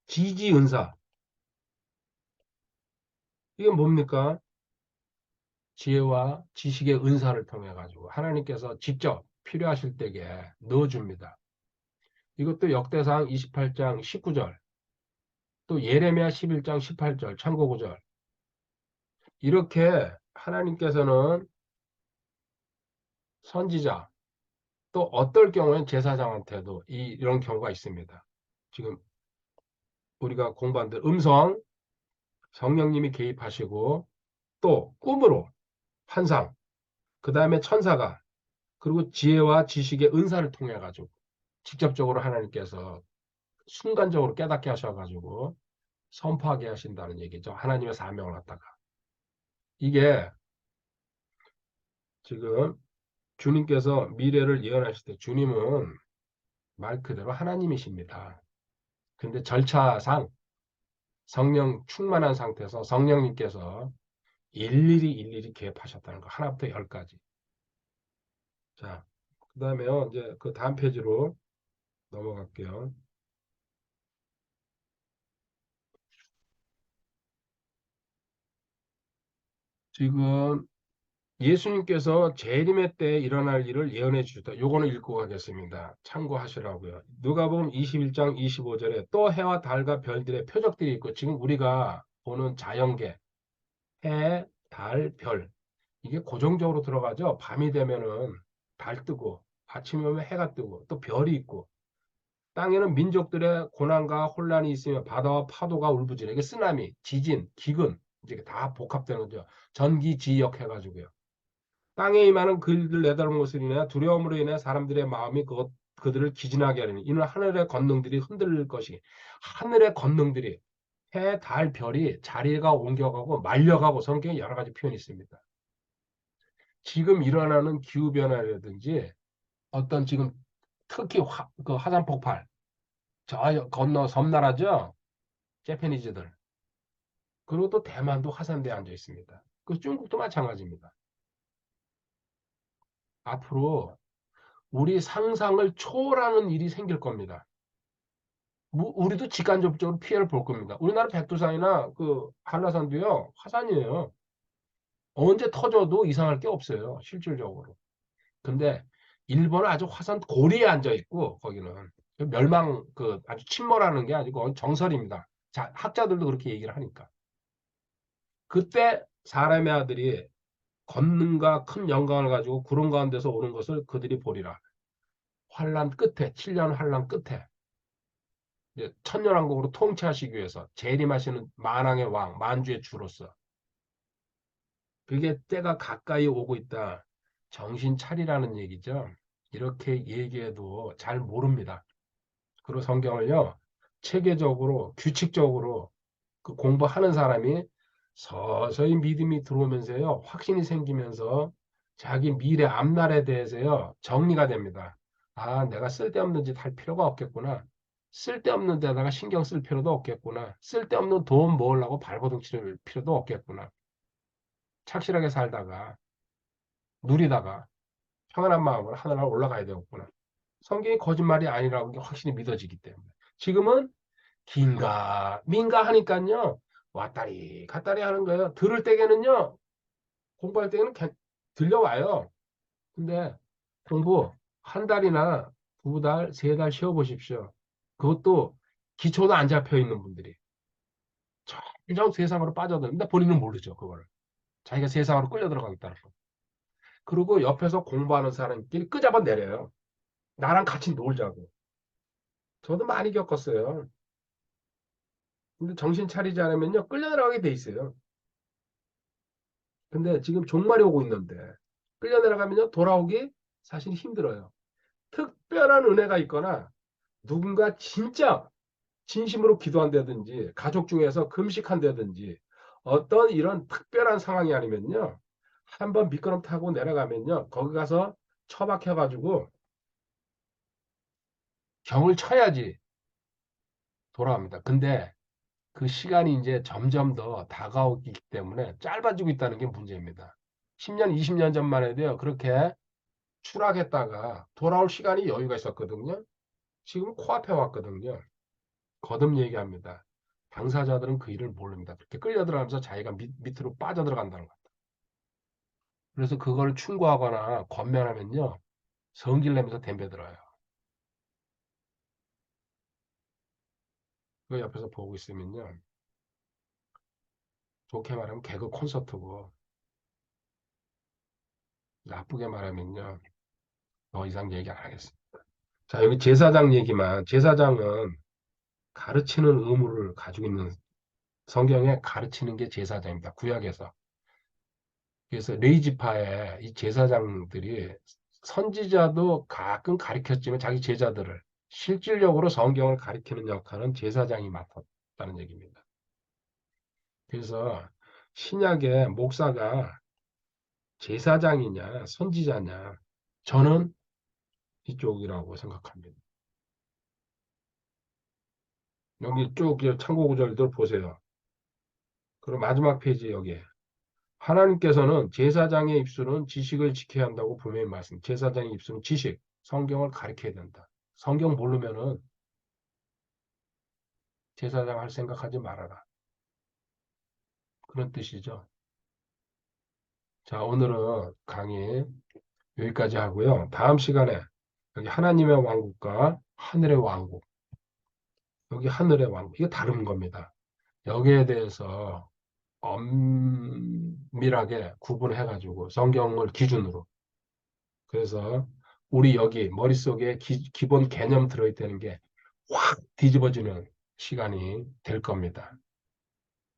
지지 은사. 이게 뭡니까? 지혜와 지식의 은사를 통해 가지고 하나님께서 직접 필요하실 때에 넣어줍니다. 이것도 역대상 28장 19절, 또 예레미야 11장 18절, 참고 구절. 이렇게 하나님께서는 선지자, 또 어떨 경우엔 제사장한테도 이런 경우가 있습니다. 지금 우리가 공부한 대로 음성, 성령님이 개입하시고 또 꿈으로 환상, 그 다음에 천사가 그리고 지혜와 지식의 은사를 통해 가지고 직접적으로 하나님께서 순간적으로 깨닫게 하셔가지고 선포하게 하신다는 얘기죠. 하나님의 사명을 갖다가. 이게 지금 주님께서 미래를 예언하실 때 주님은 말 그대로 하나님이십니다. 근데 절차상 성령 충만한 상태에서 성령님께서 일일이 개입하셨다는 거. 하나부터 10까지. 자, 그 다음에요. 이제 그 다음 페이지로 넘어갈게요. 지금 예수님께서 재림의 때 일어날 일을 예언해 주셨다. 요거는 읽고 가겠습니다. 참고하시라고요. 누가복음 21장 25절에 또 해와 달과 별들의 표적들이 있고 지금 우리가 보는 자연계, 해, 달, 별 이게 고정적으로 들어가죠. 밤이 되면은 달 뜨고 아침이 오면 해가 뜨고 또 별이 있고 땅에는 민족들의 고난과 혼란이 있으며 바다와 파도가 울부짖어. 이게 쓰나미, 지진, 기근 이제 다 복합되는 거죠. 전기지역 해가지고요. 땅에 임하는 그들을 내다보는 것으로 인해 두려움으로 인해 사람들의 마음이 그들을 기진하게 하리니 이는 하늘의 권능들이 흔들릴 것이 하늘의 권능들이 해, 달, 별이 자리가 옮겨가고 말려가고 성경에 여러 가지 표현이 있습니다. 지금 일어나는 기후변화라든지 어떤 지금 특히 그 화산 폭발 저 건너 섬나라죠? 재패니즈들. 그리고 또 대만도 화산대에 앉아 있습니다. 그 중국도 마찬가지입니다. 앞으로 우리 상상을 초월하는 일이 생길 겁니다. 우리도 직간접적으로 피해를 볼 겁니다. 우리나라 백두산이나 그 한라산도요, 화산이에요. 언제 터져도 이상할 게 없어요, 실질적으로. 근데 일본은 아주 화산 고리에 앉아 있고, 거기는 멸망, 그 아주 침몰하는 게 아니고 정설입니다. 자, 학자들도 그렇게 얘기를 하니까. 그때 사람의 아들이 권능과 큰 영광을 가지고 구름 가운데서 오는 것을 그들이 보리라. 환란 끝에, 7년 환란 끝에 이제 천년왕국으로 통치하시기 위해서 재림하시는 만왕의 왕, 만주의 주로서 그게 때가 가까이 오고 있다. 정신 차리라는 얘기죠. 이렇게 얘기해도 잘 모릅니다. 그리고 성경을요, 체계적으로, 규칙적으로 그 공부하는 사람이 서서히 믿음이 들어오면서요, 확신이 생기면서 자기 미래 앞날에 대해서요, 정리가 됩니다. 아, 내가 쓸데없는 짓 할 필요가 없겠구나. 쓸데없는 데다가 신경 쓸 필요도 없겠구나. 쓸데없는 돈 모으려고 발버둥 칠 필요도 없겠구나. 착실하게 살다가, 누리다가, 평안한 마음으로 하늘나라 올라가야 되겠구나. 성경이 거짓말이 아니라고 확실히 믿어지기 때문에. 지금은 긴가 민가 하니까요. 왔다리 갔다리 하는 거예요. 들을 때에는요. 공부할 때는 들려와요. 근데 공부 한 달이나 두 달, 세 달 쉬어보십시오. 그것도 기초도 안 잡혀 있는 분들이 점점 세상으로 빠져드는데 본인은 모르죠. 그거를. 자기가 세상으로 끌려 들어가고 있다는 거. 그리고 옆에서 공부하는 사람끼리 끄잡아 내려요. 나랑 같이 놀자고. 저도 많이 겪었어요. 근데 정신 차리지 않으면요. 끌려 들어가게 돼 있어요. 근데 지금 종말이 오고 있는데 끌려 내려가면요 돌아오기 사실 힘들어요. 특별한 은혜가 있거나 누군가 진짜 진심으로 기도한다든지 가족 중에서 금식한다든지 어떤 이런 특별한 상황이 아니면요 한번 미끄럼 타고 내려가면요 거기 가서 처박혀가지고 경을 쳐야지 돌아옵니다. 근데 그 시간이 이제 점점 더 다가오기 때문에 짧아지고 있다는 게 문제입니다. 10년, 20년 전만 해도요 그렇게 추락했다가 돌아올 시간이 여유가 있었거든요. 지금 코앞에 왔거든요. 거듭 얘기합니다. 당사자들은 그 일을 모릅니다. 그렇게 끌려들어가면서 자기가 밑으로 빠져들어간다는 것. 그래서 그걸 충고하거나 권면하면요. 성질 내면서 덤벼들어요. 그 옆에서 보고 있으면요. 좋게 말하면 개그 콘서트고 나쁘게 말하면요. 더 이상 얘기 안 하겠습니다. 자, 여기 제사장 얘기만. 제사장은 가르치는 의무를 가지고 있는 성경에 가르치는 게 제사장입니다. 구약에서. 그래서 레이지파의 이 제사장들이 선지자도 가끔 가르쳤지만 자기 제자들을 실질적으로 성경을 가르치는 역할은 제사장이 맡았다는 얘기입니다. 그래서 신약의 목사가 제사장이냐 선지자냐 저는 이쪽이라고 생각합니다. 여기 쭉 참고 구절들 보세요. 그리고 마지막 페이지 여기 하나님께서는 제사장의 입술은 지식을 지켜야 한다고 분명히 말씀. 제사장의 입술은 지식, 성경을 가르쳐야 된다. 성경 모르면은 제사장 할 생각하지 말아라. 그런 뜻이죠. 자, 오늘은 강의 여기까지 하고요. 다음 시간에 여기 하나님의 왕국과 하늘의 왕국, 여기 하늘의 왕국, 이게 다른 겁니다. 여기에 대해서 엄밀하게 구분해가지고 성경을 기준으로 그래서 우리 여기 머릿속에 기본 개념 들어있다는 게 확 뒤집어지는 시간이 될 겁니다.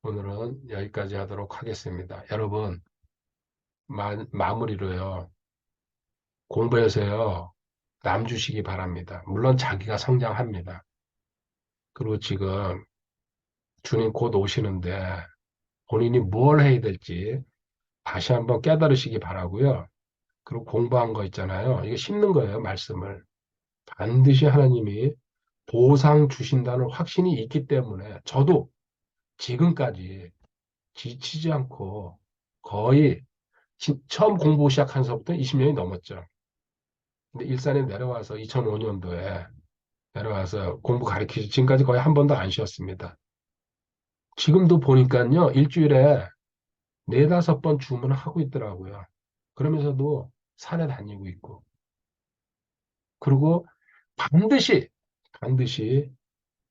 오늘은 여기까지 하도록 하겠습니다. 여러분, 마무리로요. 공부해서요. 남 주시기 바랍니다. 물론 자기가 성장합니다. 그리고 지금 주님 곧 오시는데 본인이 뭘 해야 될지 다시 한번 깨달으시기 바라고요. 그리고 공부한 거 있잖아요. 이거 심는 거예요, 말씀을. 반드시 하나님이 보상 주신다는 확신이 있기 때문에 저도 지금까지 지치지 않고 거의 처음 공부 시작한 서부터 20년이 넘었죠. 근데 일산에 내려와서 2005년도에 내려와서 공부 가르치지 지금까지 거의 한 번도 안 쉬었습니다. 지금도 보니까요, 일주일에 네다섯 번 주문을 하고 있더라고요. 그러면서도 산에 다니고 있고. 그리고 반드시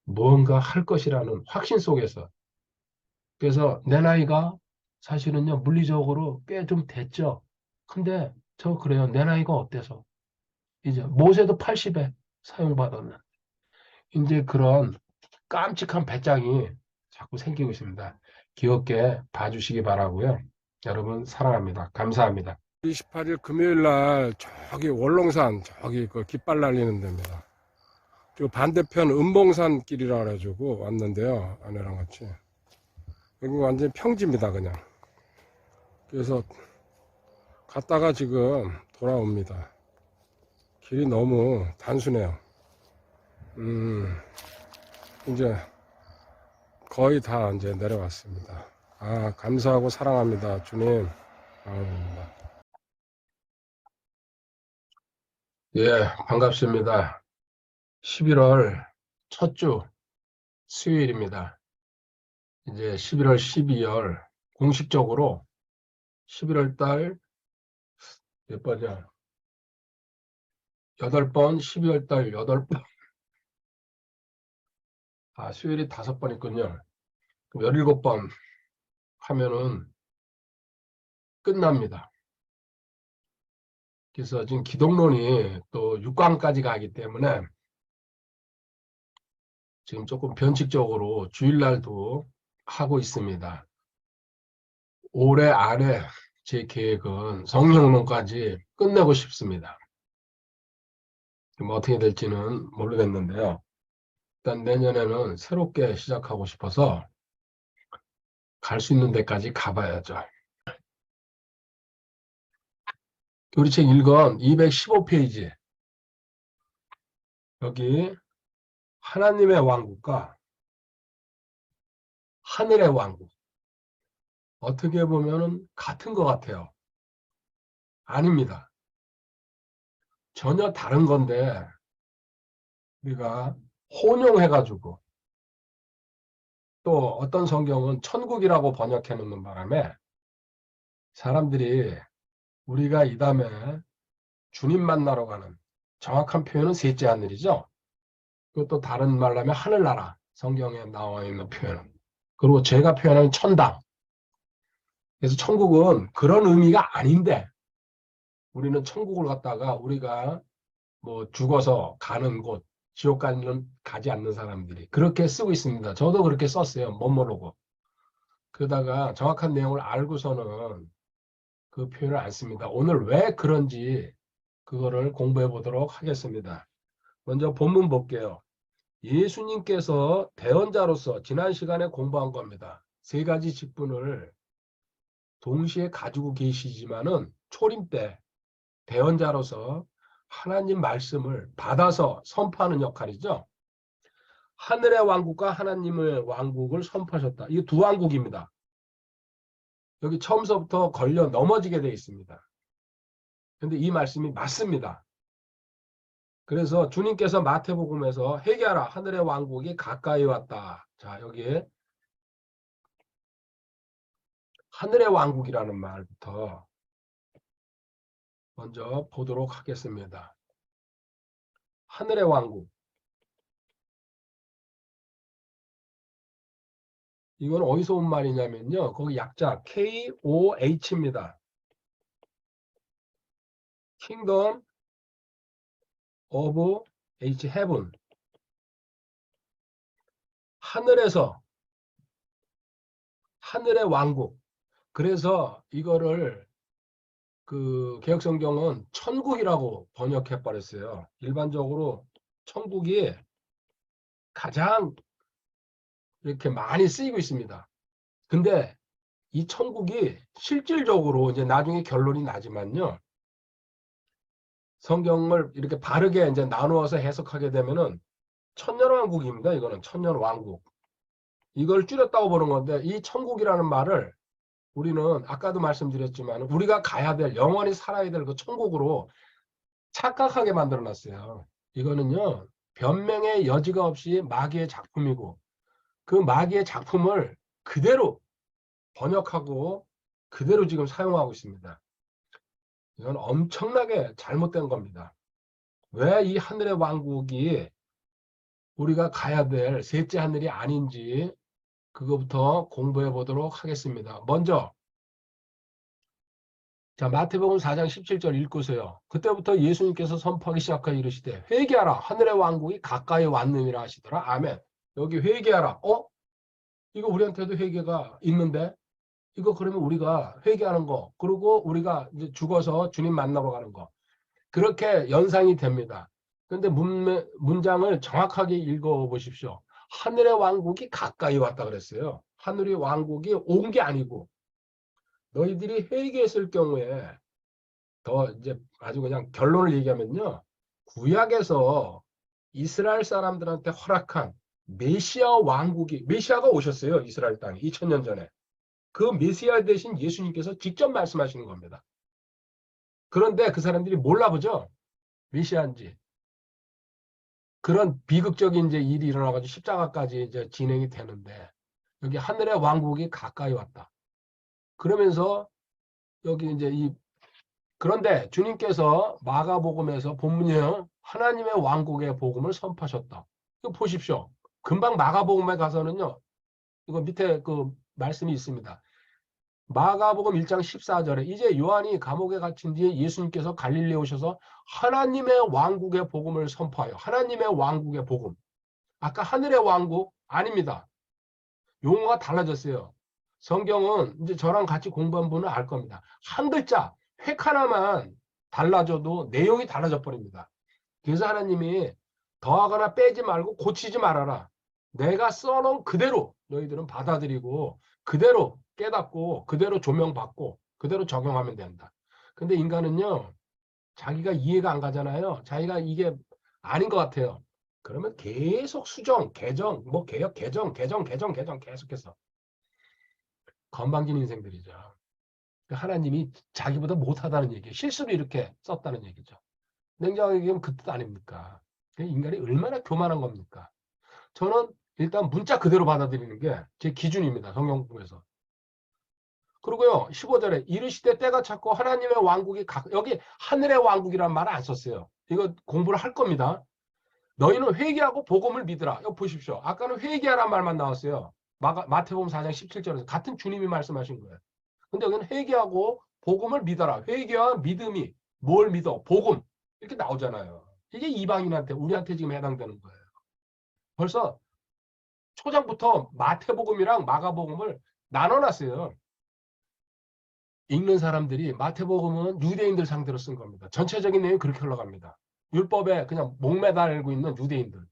무언가 할 것이라는 확신 속에서. 그래서 내 나이가 사실은요, 물리적으로 꽤 좀 됐죠. 근데 저 그래요. 내 나이가 어때서? 이제 모세도 80에 사용받았는. 이제 그런 깜찍한 배짱이 자꾸 생기고 있습니다. 귀엽게 봐주시기 바라고요. 여러분 사랑합니다. 감사합니다. 28일 금요일 날 저기 월롱산 저기 그 깃발 날리는 데입니다. 그리고 반대편 은봉산 길이라 그래가지고 왔는데요. 아내랑 같이. 여기 완전 평지입니다, 그냥. 그래서 갔다가 지금 돌아옵니다. 길이 너무 단순해요. 이제 거의 다 이제 내려왔습니다. 아, 감사하고 사랑합니다, 주님. 아닙니다. 예, 반갑습니다. 11월 첫 주 수요일입니다. 이제 11월, 12월 공식적으로 11월 달 몇 번이야? 8번, 12월 달 8번. 아, 수요일이 5번 있군요. 그럼 17번 하면은 끝납니다. 그래서 지금 기독론이 또 6강까지 가기 때문에 지금 조금 변칙적으로 주일날도 하고 있습니다. 올해 안에 제 계획은 성령론까지 끝내고 싶습니다. 뭐 어떻게 될지는 모르겠는데요. 일단 내년에는 새롭게 시작하고 싶어서 갈 수 있는 데까지 가봐야죠. 우리 책 1권 215페이지. 여기 하나님의 왕국과 하늘의 왕국. 어떻게 보면 같은 것 같아요. 아닙니다. 전혀 다른 건데 우리가 혼용해가지고 또 어떤 성경은 천국이라고 번역해 놓는 바람에 사람들이 우리가 이 다음에 주님 만나러 가는 정확한 표현은 셋째 하늘이죠. 그것도 다른 말로 하면 하늘나라 성경에 나와 있는 표현은. 그리고 제가 표현하는 천당. 그래서 천국은 그런 의미가 아닌데 우리는 천국을 갔다가 우리가 뭐 죽어서 가는 곳, 지옥 가지 않는 사람들이 그렇게 쓰고 있습니다. 저도 그렇게 썼어요. 못 모르고. 그러다가 정확한 내용을 알고서는 그 표현을 안 씁니다. 오늘 왜 그런지 그거를 공부해 보도록 하겠습니다. 먼저 본문 볼게요. 예수님께서 대언자로서 지난 시간에 공부한 겁니다. 세 가지 직분을 동시에 가지고 계시지만은 초림 때 대언자로서 하나님 말씀을 받아서 선포하는 역할이죠. 하늘의 왕국과 하나님의 왕국을 선포하셨다. 이게 두 왕국입니다. 여기 처음서부터 걸려 넘어지게 되어 있습니다. 그런데 이 말씀이 맞습니다. 그래서 주님께서 마태복음에서 회개하라 하늘의 왕국이 가까이 왔다. 자, 여기에 하늘의 왕국이라는 말부터 먼저 보도록 하겠습니다. 하늘의 왕국. 이건 어디서 온 말이냐면요. 거기 약자 KOH입니다. Kingdom of H Heaven. 하늘에서 하늘의 왕국. 그래서 이거를 그 개혁성경은 천국이라고 번역해 버렸어요. 일반적으로 천국이 가장 이렇게 많이 쓰이고 있습니다. 근데 이 천국이 실질적으로 이제 나중에 결론이 나지만요. 성경을 이렇게 바르게 이제 나누어서 해석하게 되면은 천년왕국입니다. 이거는 천년왕국. 이걸 줄였다고 보는 건데 이 천국이라는 말을 우리는 아까도 말씀드렸지만 우리가 가야 될 영원히 살아야 될 그 천국으로 착각하게 만들어 놨어요. 이거는요. 변명의 여지가 없이 마귀의 작품이고 그 마귀의 작품을 그대로 번역하고 그대로 지금 사용하고 있습니다. 이건 엄청나게 잘못된 겁니다. 왜 이 하늘의 왕국이 우리가 가야 될 셋째 하늘이 아닌지 그거부터 공부해 보도록 하겠습니다. 먼저 자 마태복음 4장 17절 읽으세요. 그때부터 예수님께서 선포하기 시작하여 이르시되 회개하라 하늘의 왕국이 가까이 왔느니라 하시더라. 아멘. 여기 회개하라. 이거 우리한테도 회개가 있는데 이거 그러면 우리가 회개하는 거 그리고 우리가 이제 죽어서 주님 만나러 가는 거 그렇게 연상이 됩니다. 그런데 문장을 정확하게 읽어보십시오. 하늘의 왕국이 가까이 왔다 그랬어요. 하늘의 왕국이 온 게 아니고 너희들이 회개했을 경우에 더 이제 아주 그냥 결론을 얘기하면요. 구약에서 이스라엘 사람들한테 허락한 메시아 왕국이 메시아가 오셨어요. 이스라엘 땅에 2000년 전에. 그 메시아 대신 예수님께서 직접 말씀하시는 겁니다. 그런데 그 사람들이 몰라보죠. 메시아인지. 그런 비극적인 이제 일이 일어나가지고 십자가까지 이제 진행이 되는데 여기 하늘의 왕국이 가까이 왔다. 그러면서 여기 이제 그런데 주님께서 마가복음에서 본문이요 하나님의 왕국의 복음을 선포하셨다. 이거 보십시오. 금방 마가복음에 가서는요. 이거 밑에 그 말씀이 있습니다. 마가복음 1장 14절에 이제 요한이 감옥에 갇힌 뒤에 예수님께서 갈릴리에 오셔서 하나님의 왕국의 복음을 선포하여 하나님의 왕국의 복음. 아까 하늘의 왕국 아닙니다. 용어가 달라졌어요. 성경은 이제 저랑 같이 공부한 분은 알 겁니다. 한 글자, 획 하나만 달라져도 내용이 달라져 버립니다. 그래서 하나님이 더하거나 빼지 말고 고치지 말아라. 내가 써놓은 그대로 너희들은 받아들이고 그대로 깨닫고 그대로 조명받고 그대로 적용하면 된다. 근데 인간은요. 자기가 이해가 안 가잖아요. 자기가 이게 아닌 것 같아요. 그러면 계속 수정, 개정, 뭐 개혁, 개정 계속해서 건방진 인생들이죠. 하나님이 자기보다 못하다는 얘기예요. 실수로 이렇게 썼다는 얘기죠. 냉정하게 얘기하면 그 뜻 아닙니까? 인간이 얼마나 교만한 겁니까? 저는 일단 문자 그대로 받아들이는 게 제 기준입니다. 성경 공부에서. 그리고요. 15절에 이르시되 때가 찼고 하나님의 왕국이 여기 하늘의 왕국이라는 말을 안 썼어요. 이거 공부를 할 겁니다. 너희는 회개하고 복음을 믿으라. 이거 보십시오. 아까는 회개하라는 말만 나왔어요. 마태복음 4장 17절에서 같은 주님이 말씀하신 거예요. 근데 여기는 회개하고 복음을 믿어라. 회개와 믿음이 뭘 믿어? 복음. 이렇게 나오잖아요. 이게 이방인한테 우리한테 지금 해당되는 거예요. 벌써 초장부터 마태복음이랑 마가복음을 나눠놨어요. 읽는 사람들이 마태복음은 유대인들 상대로 쓴 겁니다. 전체적인 내용이 그렇게 흘러갑니다. 율법에 그냥 목매달고 있는 유대인들.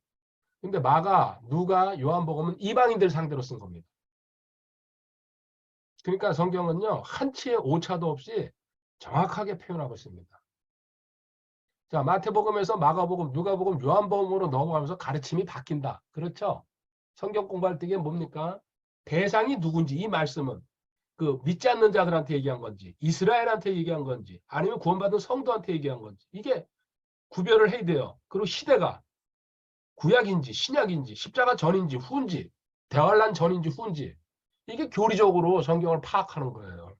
근데 마가, 누가, 요한복음은 이방인들 상대로 쓴 겁니다. 그러니까 성경은요. 한치의 오차도 없이 정확하게 표현하고 있습니다. 자, 마태복음에서 마가복음, 누가복음, 요한복음으로 넘어가면서 가르침이 바뀐다. 그렇죠? 성경 공부할 때 이게 뭡니까? 대상이 누군지 이 말씀은 그 믿지 않는 자들한테 얘기한 건지 이스라엘한테 얘기한 건지 아니면 구원받은 성도한테 얘기한 건지 이게 구별을 해야 돼요. 그리고 시대가 구약인지 신약인지 십자가 전인지 후인지 대환란 전인지 후인지 이게 교리적으로 성경을 파악하는 거예요.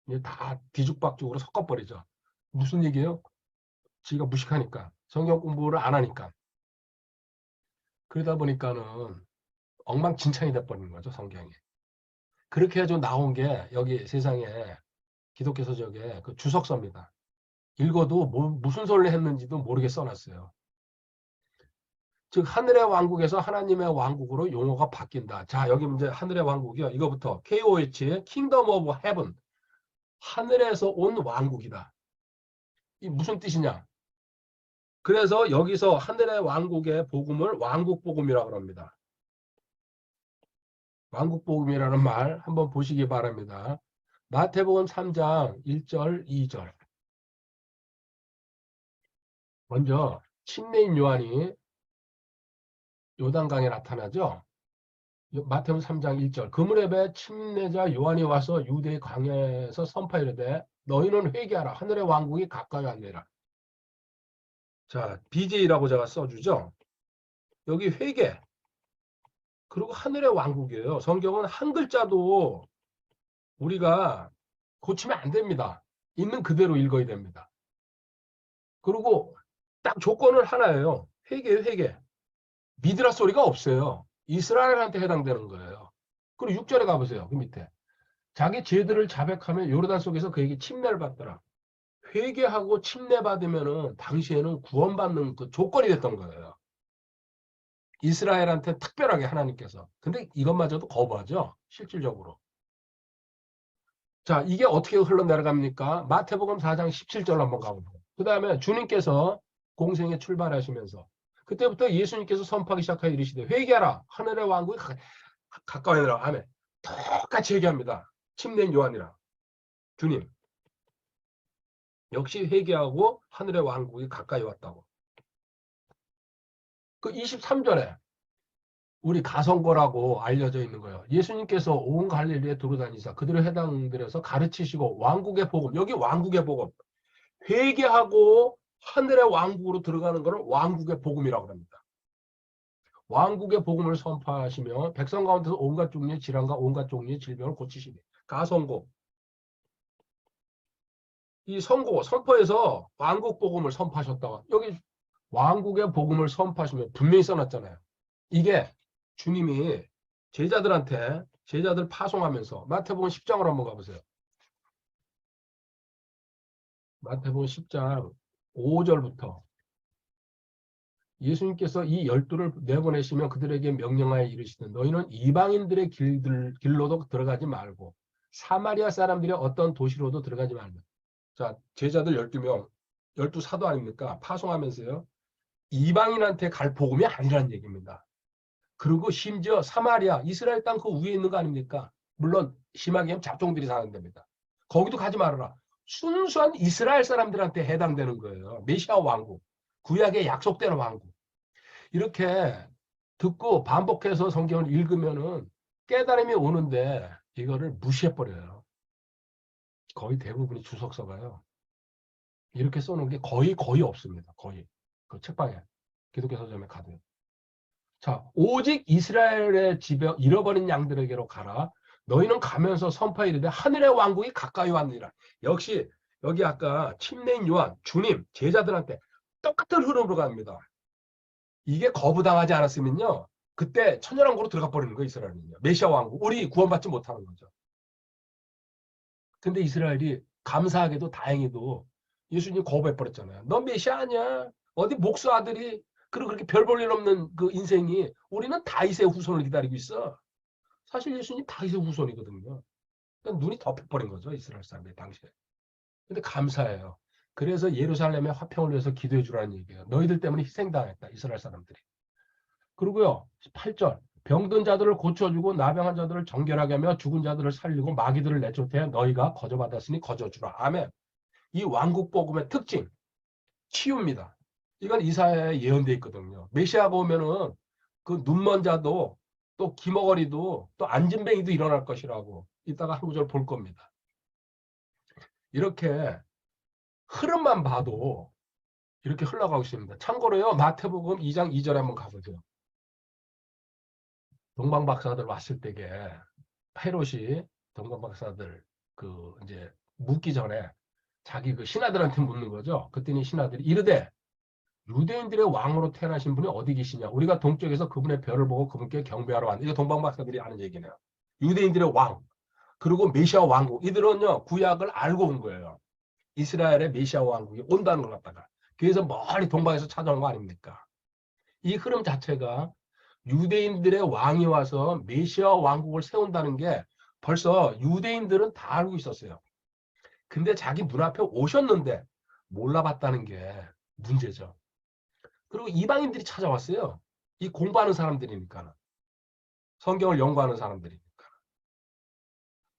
이게 다 뒤죽박죽으로 섞어버리죠. 무슨 얘기예요? 지가 무식하니까 성경 공부를 안 하니까 그러다 보니까는 엉망진창이 돼버리는 거죠 성경이. 그렇게 해서 나온 게 여기 세상에 기독교 서적에 그 주석서입니다. 읽어도 무슨 소리를 했는지도 모르게 써놨어요. 즉 하늘의 왕국에서 하나님의 왕국으로 용어가 바뀐다. 자 여기 이제 하늘의 왕국이요. 이거부터 KOH Kingdom of Heaven 하늘에서 온 왕국이다. 이 무슨 뜻이냐? 그래서 여기서 하늘의 왕국의 복음을 왕국복음이라고 합니다. 왕국복음이라는 말 한번 보시기 바랍니다. 마태복음 3장 1절 2절 먼저 침례인 요한이 요단강에 나타나죠. 마태복음 3장 1절. 그물에 배 침례자 요한이 와서 유대 강에서 선포하이르되 너희는 회개하라. 하늘의 왕국이 가까이 왔느니라. 자, BJ라고 제가 써주죠. 여기 회개. 그리고 하늘의 왕국이에요. 성경은 한 글자도 우리가 고치면 안 됩니다. 있는 그대로 읽어야 됩니다. 그리고 딱 조건은 하나예요. 회개. 믿으라 소리가 없어요. 이스라엘한테 해당되는 거예요. 그리고 6절에 가보세요. 그 밑에. 자기 죄들을 자백하면 요르단 속에서 그에게 침례를 받더라. 회개하고 침례받으면은 당시에는 구원받는 그 조건이 됐던 거예요. 이스라엘한테 특별하게 하나님께서. 근데 이것마저도 거부하죠. 실질적으로. 자, 이게 어떻게 흘러내려갑니까? 마태복음 4장 17절 한번 가보세요. 그 다음에 주님께서 공생에 출발하시면서 그때부터 예수님께서 선포하기 시작하여 이르시되 회개하라. 하늘의 왕국이 가까이 오느라. 아멘. 똑같이 얘기합니다. 침례인 요한이랑 주님. 역시 회개하고 하늘의 왕국이 가까이 왔다고. 그 23절에 우리 가성거라고 알려져 있는 거예요. 예수님께서 온 갈릴리에 두루다니사 그들의 회당들에서 가르치시고 왕국의 복음, 여기 왕국의 복음, 회개하고 하늘의 왕국으로 들어가는 것을 왕국의 복음이라고 합니다. 왕국의 복음을 선포하시며 백성 가운데서 온갖 종류의 질환과 온갖 종류의 질병을 고치시니 가성고. 이 선포에서 왕국 복음을 선포하셨다가 여기 왕국의 복음을 선포하시면 분명히 써놨잖아요. 이게 주님이 제자들 파송하면서 마태복음 10장으로 한번 가보세요. 마태복음 10장 5절부터 예수님께서 이 12를 내보내시면 그들에게 명령하여 이르시되 너희는 이방인들의 길로도 들어가지 말고 사마리아 사람들의 어떤 도시로도 들어가지 말고. 자, 제자들 12명, 12사도 아닙니까? 파송하면서요. 이방인한테 갈 복음이 아니라는 얘기입니다. 그리고 심지어 사마리아, 이스라엘 땅 그 위에 있는 거 아닙니까? 물론 심하게 하면 잡종들이 사는 데입니다. 거기도 가지 말아라. 순수한 이스라엘 사람들한테 해당되는 거예요. 메시아 왕국, 구약의 약속되는 왕국. 이렇게 듣고 반복해서 성경을 읽으면은 깨달음이 오는데 이거를 무시해버려요. 거의 대부분이 주석서가요. 이렇게 써놓은 게 거의 없습니다. 거의. 그 책방에. 기독교 서점에 가도. 자, 오직 이스라엘의 집에 잃어버린 양들에게로 가라. 너희는 가면서 선포하이르되 하늘의 왕국이 가까이 왔느니라. 역시 여기 아까 침례인 요한, 주님, 제자들한테 똑같은 흐름으로 갑니다. 이게 거부당하지 않았으면요. 그때 천연왕국으로 들어가 버리는 거예요. 이스라엘은요. 메시아 왕국. 우리 구원받지 못하는 거죠. 근데 이스라엘이 감사하게도 다행히도 예수님 거부해버렸잖아요. 너 메시아 아니야. 어디 목수 아들이 그리고 그렇게 별 볼 일 없는 그 인생이 우리는 다윗의 후손을 기다리고 있어. 사실 예수님 다윗의 후손이거든요. 그러니까 눈이 덮여버린 거죠. 이스라엘 사람들이 당시에. 근데 감사해요. 그래서 예루살렘의 화평을 위해서 기도해 주라는 얘기예요. 너희들 때문에 희생당했다. 이스라엘 사람들이. 그리고요. 8절. 병든 자들을 고쳐주고 나병한 자들을 정결하게 하며 죽은 자들을 살리고 마귀들을 내쫓아 너희가 거저받았으니 거저주라. 아멘. 이 왕국 복음의 특징. 치유입니다. 이건 이사야에 예언되어 있거든요. 메시아가 오면은 그 눈먼 자도 또 기머거리도 또 안진뱅이도 일어날 것이라고 이따가 한 구절 볼 겁니다. 이렇게 흐름만 봐도 이렇게 흘러가고 있습니다. 참고로요. 마태복음 2장 2절에 한번 가보죠. 동방박사들 왔을 때게 헤롯이 동방박사들 그 이제 묻기 전에 자기 그 신하들한테 묻는 거죠. 그랬더니 신하들이 이르되 유대인들의 왕으로 태어나신 분이 어디 계시냐? 우리가 동쪽에서 그분의 별을 보고 그분께 경배하러 왔는데 이거 동방박사들이 하는 얘기네요. 유대인들의 왕 그리고 메시아 왕국 이들은요 구약을 알고 온 거예요. 이스라엘의 메시아 왕국이 온다는 걸 갖다가 그래서 멀리 동방에서 찾아온 거 아닙니까? 이 흐름 자체가 유대인들의 왕이 와서 메시아 왕국을 세운다는 게 벌써 유대인들은 다 알고 있었어요. 근데 자기 문 앞에 오셨는데 몰라봤다는 게 문제죠. 그리고 이방인들이 찾아왔어요. 이 공부하는 사람들이니까. 성경을 연구하는 사람들이니까.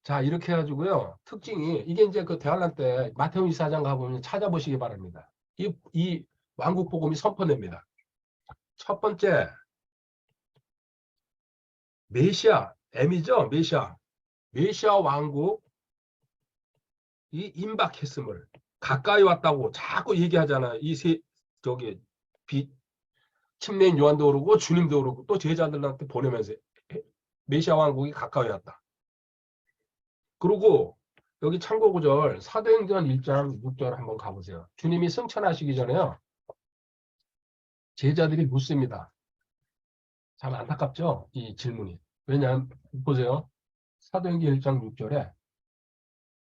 자, 이렇게 해가지고요. 특징이, 이게 이제 그 대환란 때 마태복음 24장 가보면 찾아보시기 바랍니다. 이 왕국복음이 선포됩니다. 첫 번째, 메시아, M이죠? 메시아 왕국이 임박했음을 가까이 왔다고 자꾸 얘기하잖아요. 저기 침례인 요한도 그러고 주님도 그러고 또 제자들한테 보내면서 메시아 왕국이 가까이 왔다. 그리고 여기 참고 구절 사도행전 1장 6절 한번 가보세요. 주님이 승천하시기 전에요. 제자들이 묻습니다. 참 안타깝죠? 이 질문이. 왜냐하면 보세요. 사도행전 1장 6절에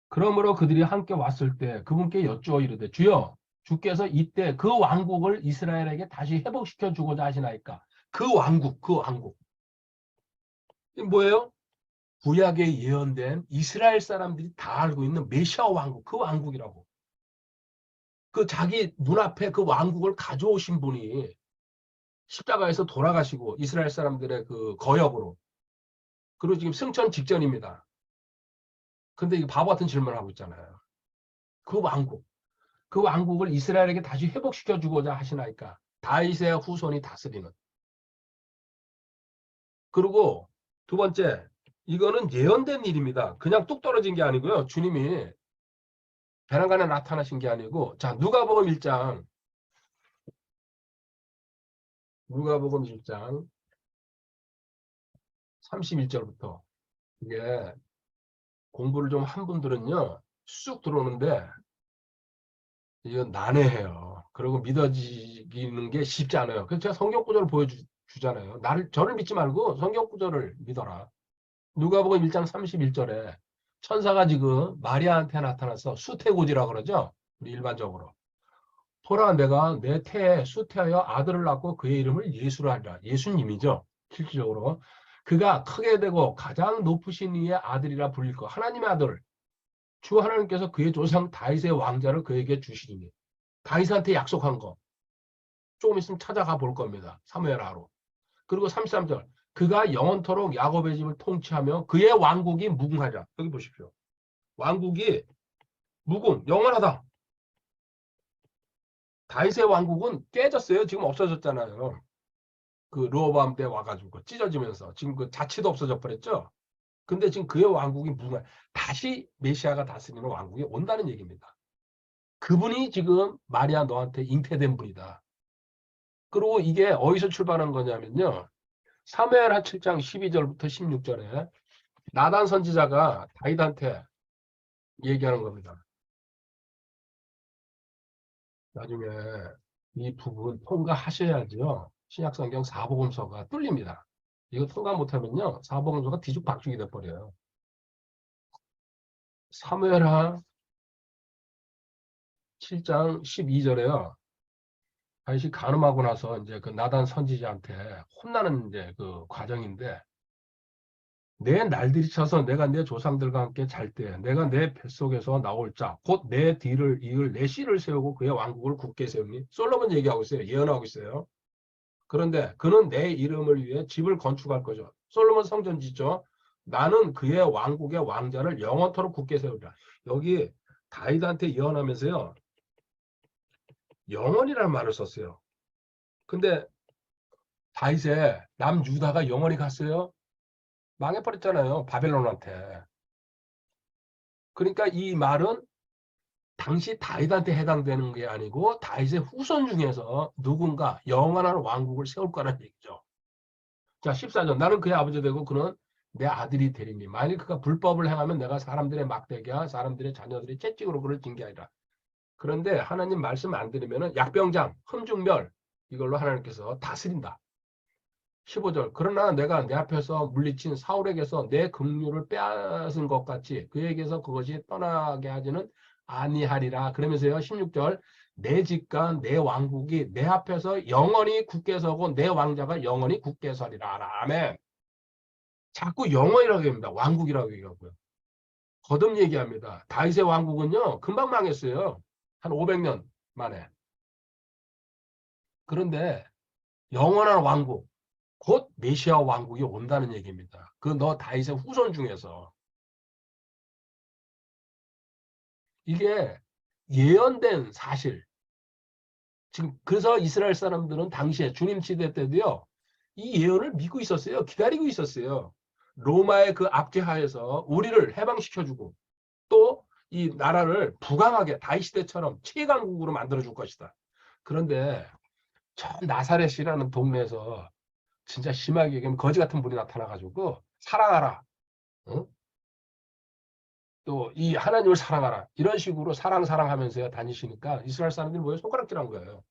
그러므로 그들이 함께 왔을 때 그분께 여쭈어 이르되 주여 주께서 이때 그 왕국을 이스라엘에게 다시 회복시켜 주고자 하시나이까. 그 왕국. 이 뭐예요? 구약에 예언된 이스라엘 사람들이 다 알고 있는 메시아 왕국, 그 왕국이라고. 그 자기 눈앞에 그 왕국을 가져오신 분이 십자가에서 돌아가시고 이스라엘 사람들의 그 거역으로. 그리고 지금 승천 직전입니다. 근데 이 바보 같은 질문을 하고 있잖아요. 그 왕국을 이스라엘에게 다시 회복시켜 주고자 하시나이까. 다윗의 후손이 다스리는. 그리고 두 번째, 이거는 예언된 일입니다. 그냥 뚝 떨어진 게 아니고요. 주님이 베란간에 나타나신 게 아니고, 자, 누가복음 1장 31절부터 이게 공부를 좀 한 분들은요, 쑥 들어오는데 이거 난해해요. 그리고 믿어지는 게 쉽지 않아요. 그래서 제가 성경 구절을 보여주잖아요. 저를 믿지 말고 성경 구절을 믿어라. 누가복음 1장 31절에 천사가 지금 마리아한테 나타나서 수태고지라 그러죠. 우리 일반적으로. 보라, 내가 내 태에 수태하여 아들을 낳고 그의 이름을 예수라 하리라. 예수님이죠. 실질적으로. 그가 크게 되고 가장 높으신 이의 아들이라 불릴 거. 하나님의 아들. 주 하나님께서 그의 조상 다윗의 왕자를 그에게 주시리니. 다윗한테 약속한 거. 조금 있으면 찾아가 볼 겁니다. 사무엘하로. 그리고 33절. 그가 영원토록 야곱의 집을 통치하며 그의 왕국이 무궁하리라. 여기 보십시오. 왕국이 영원하다. 다윗의 왕국은 깨졌어요. 지금 없어졌잖아요. 그 르호보암 때 와가지고 찢어지면서 지금 그 자치도 없어져 버렸죠. 근데 지금 그의 왕국이 무궁한 다시 메시아가 다스리는 왕국이 온다는 얘기입니다. 그분이 지금 마리아 너한테 잉태된 분이다. 그리고 이게 어디서 출발한 거냐면요. 사무엘하 7장 12절부터 16절에 나단 선지자가 다윗한테 얘기하는 겁니다. 나중에 이 부분 통과하셔야죠. 신약성경 사복음서가 뚫립니다. 이거 통과 못하면요. 사복음서가 뒤죽박죽이 돼버려요. 사무엘하 7장 12절에요. 다윗이 간음하고 나서 이제 그 나단 선지자한테 혼나는 이제 그 과정인데 내 날들이 쳐서 내가 내 조상들과 함께 잘 때 내가 내 뱃속에서 나올 자 곧 내 뒤를 이을 내 씨를 세우고 그의 왕국을 굳게 세우니 솔로몬 얘기하고 있어요. 예언하고 있어요. 그런데 그는 내 이름을 위해 집을 건축할 거죠. 솔로몬 성전 짓죠. 나는 그의 왕국의 왕자를 영원토록 굳게 세우리라. 여기 다윗한테 예언하면서요. 영원이라는 말을 썼어요. 근데 다윗의 남유다가 영원히 갔어요. 망해버렸잖아요. 바벨론한테. 그러니까 이 말은 당시 다윗한테 해당되는 게 아니고 다윗의 후손 중에서 누군가 영원한 왕국을 세울 거라는 얘기죠. 자, 14절. 나는 그의 아버지 되고 그는 내 아들이 되리니. 만일 그가 불법을 행하면 내가 사람들의 막대기와 사람들의 자녀들이 채찍으로 그를 징계하리라. 그런데 하나님 말씀 안 들으면 약병장, 흠중멸 이걸로 하나님께서 다스린다. 15절. 그러나 내가 내 앞에서 물리친 사울에게서 내 긍휼을 빼앗은 것 같이 그에게서 그것이 떠나게 하지는 아니하리라. 그러면서요. 16절. 내 집과 내 왕국이 내 앞에서 영원히 굳게 서고 내 왕자가 영원히 굳게 서리라. 아멘. 자꾸 영원이라고 얘기합니다. 왕국이라고 얘기하고요. 거듭 얘기합니다. 다윗의 왕국은요. 금방 망했어요. 한 500년 만에. 그런데 영원한 왕국, 곧 메시아 왕국이 온다는 얘기입니다. 그 너 다윗의 후손 중에서. 이게 예언된 사실. 지금 그래서 이스라엘 사람들은 당시에 주님 시대 때도요. 이 예언을 믿고 있었어요. 기다리고 있었어요. 로마의 그 압제하에서 우리를 해방시켜주고 또 이 나라를 부강하게 다윗 시대처럼 최강국으로 만들어줄 것이다. 그런데 저 나사렛이라는 동네에서 진짜 심하게 얘기하면 거지 같은 분이 나타나가지고 사랑하라. 어? 또 이 하나님을 사랑하라. 이런 식으로 사랑하면서 다니시니까 이스라엘 사람들이 뭐예요? 손가락질한 거예요.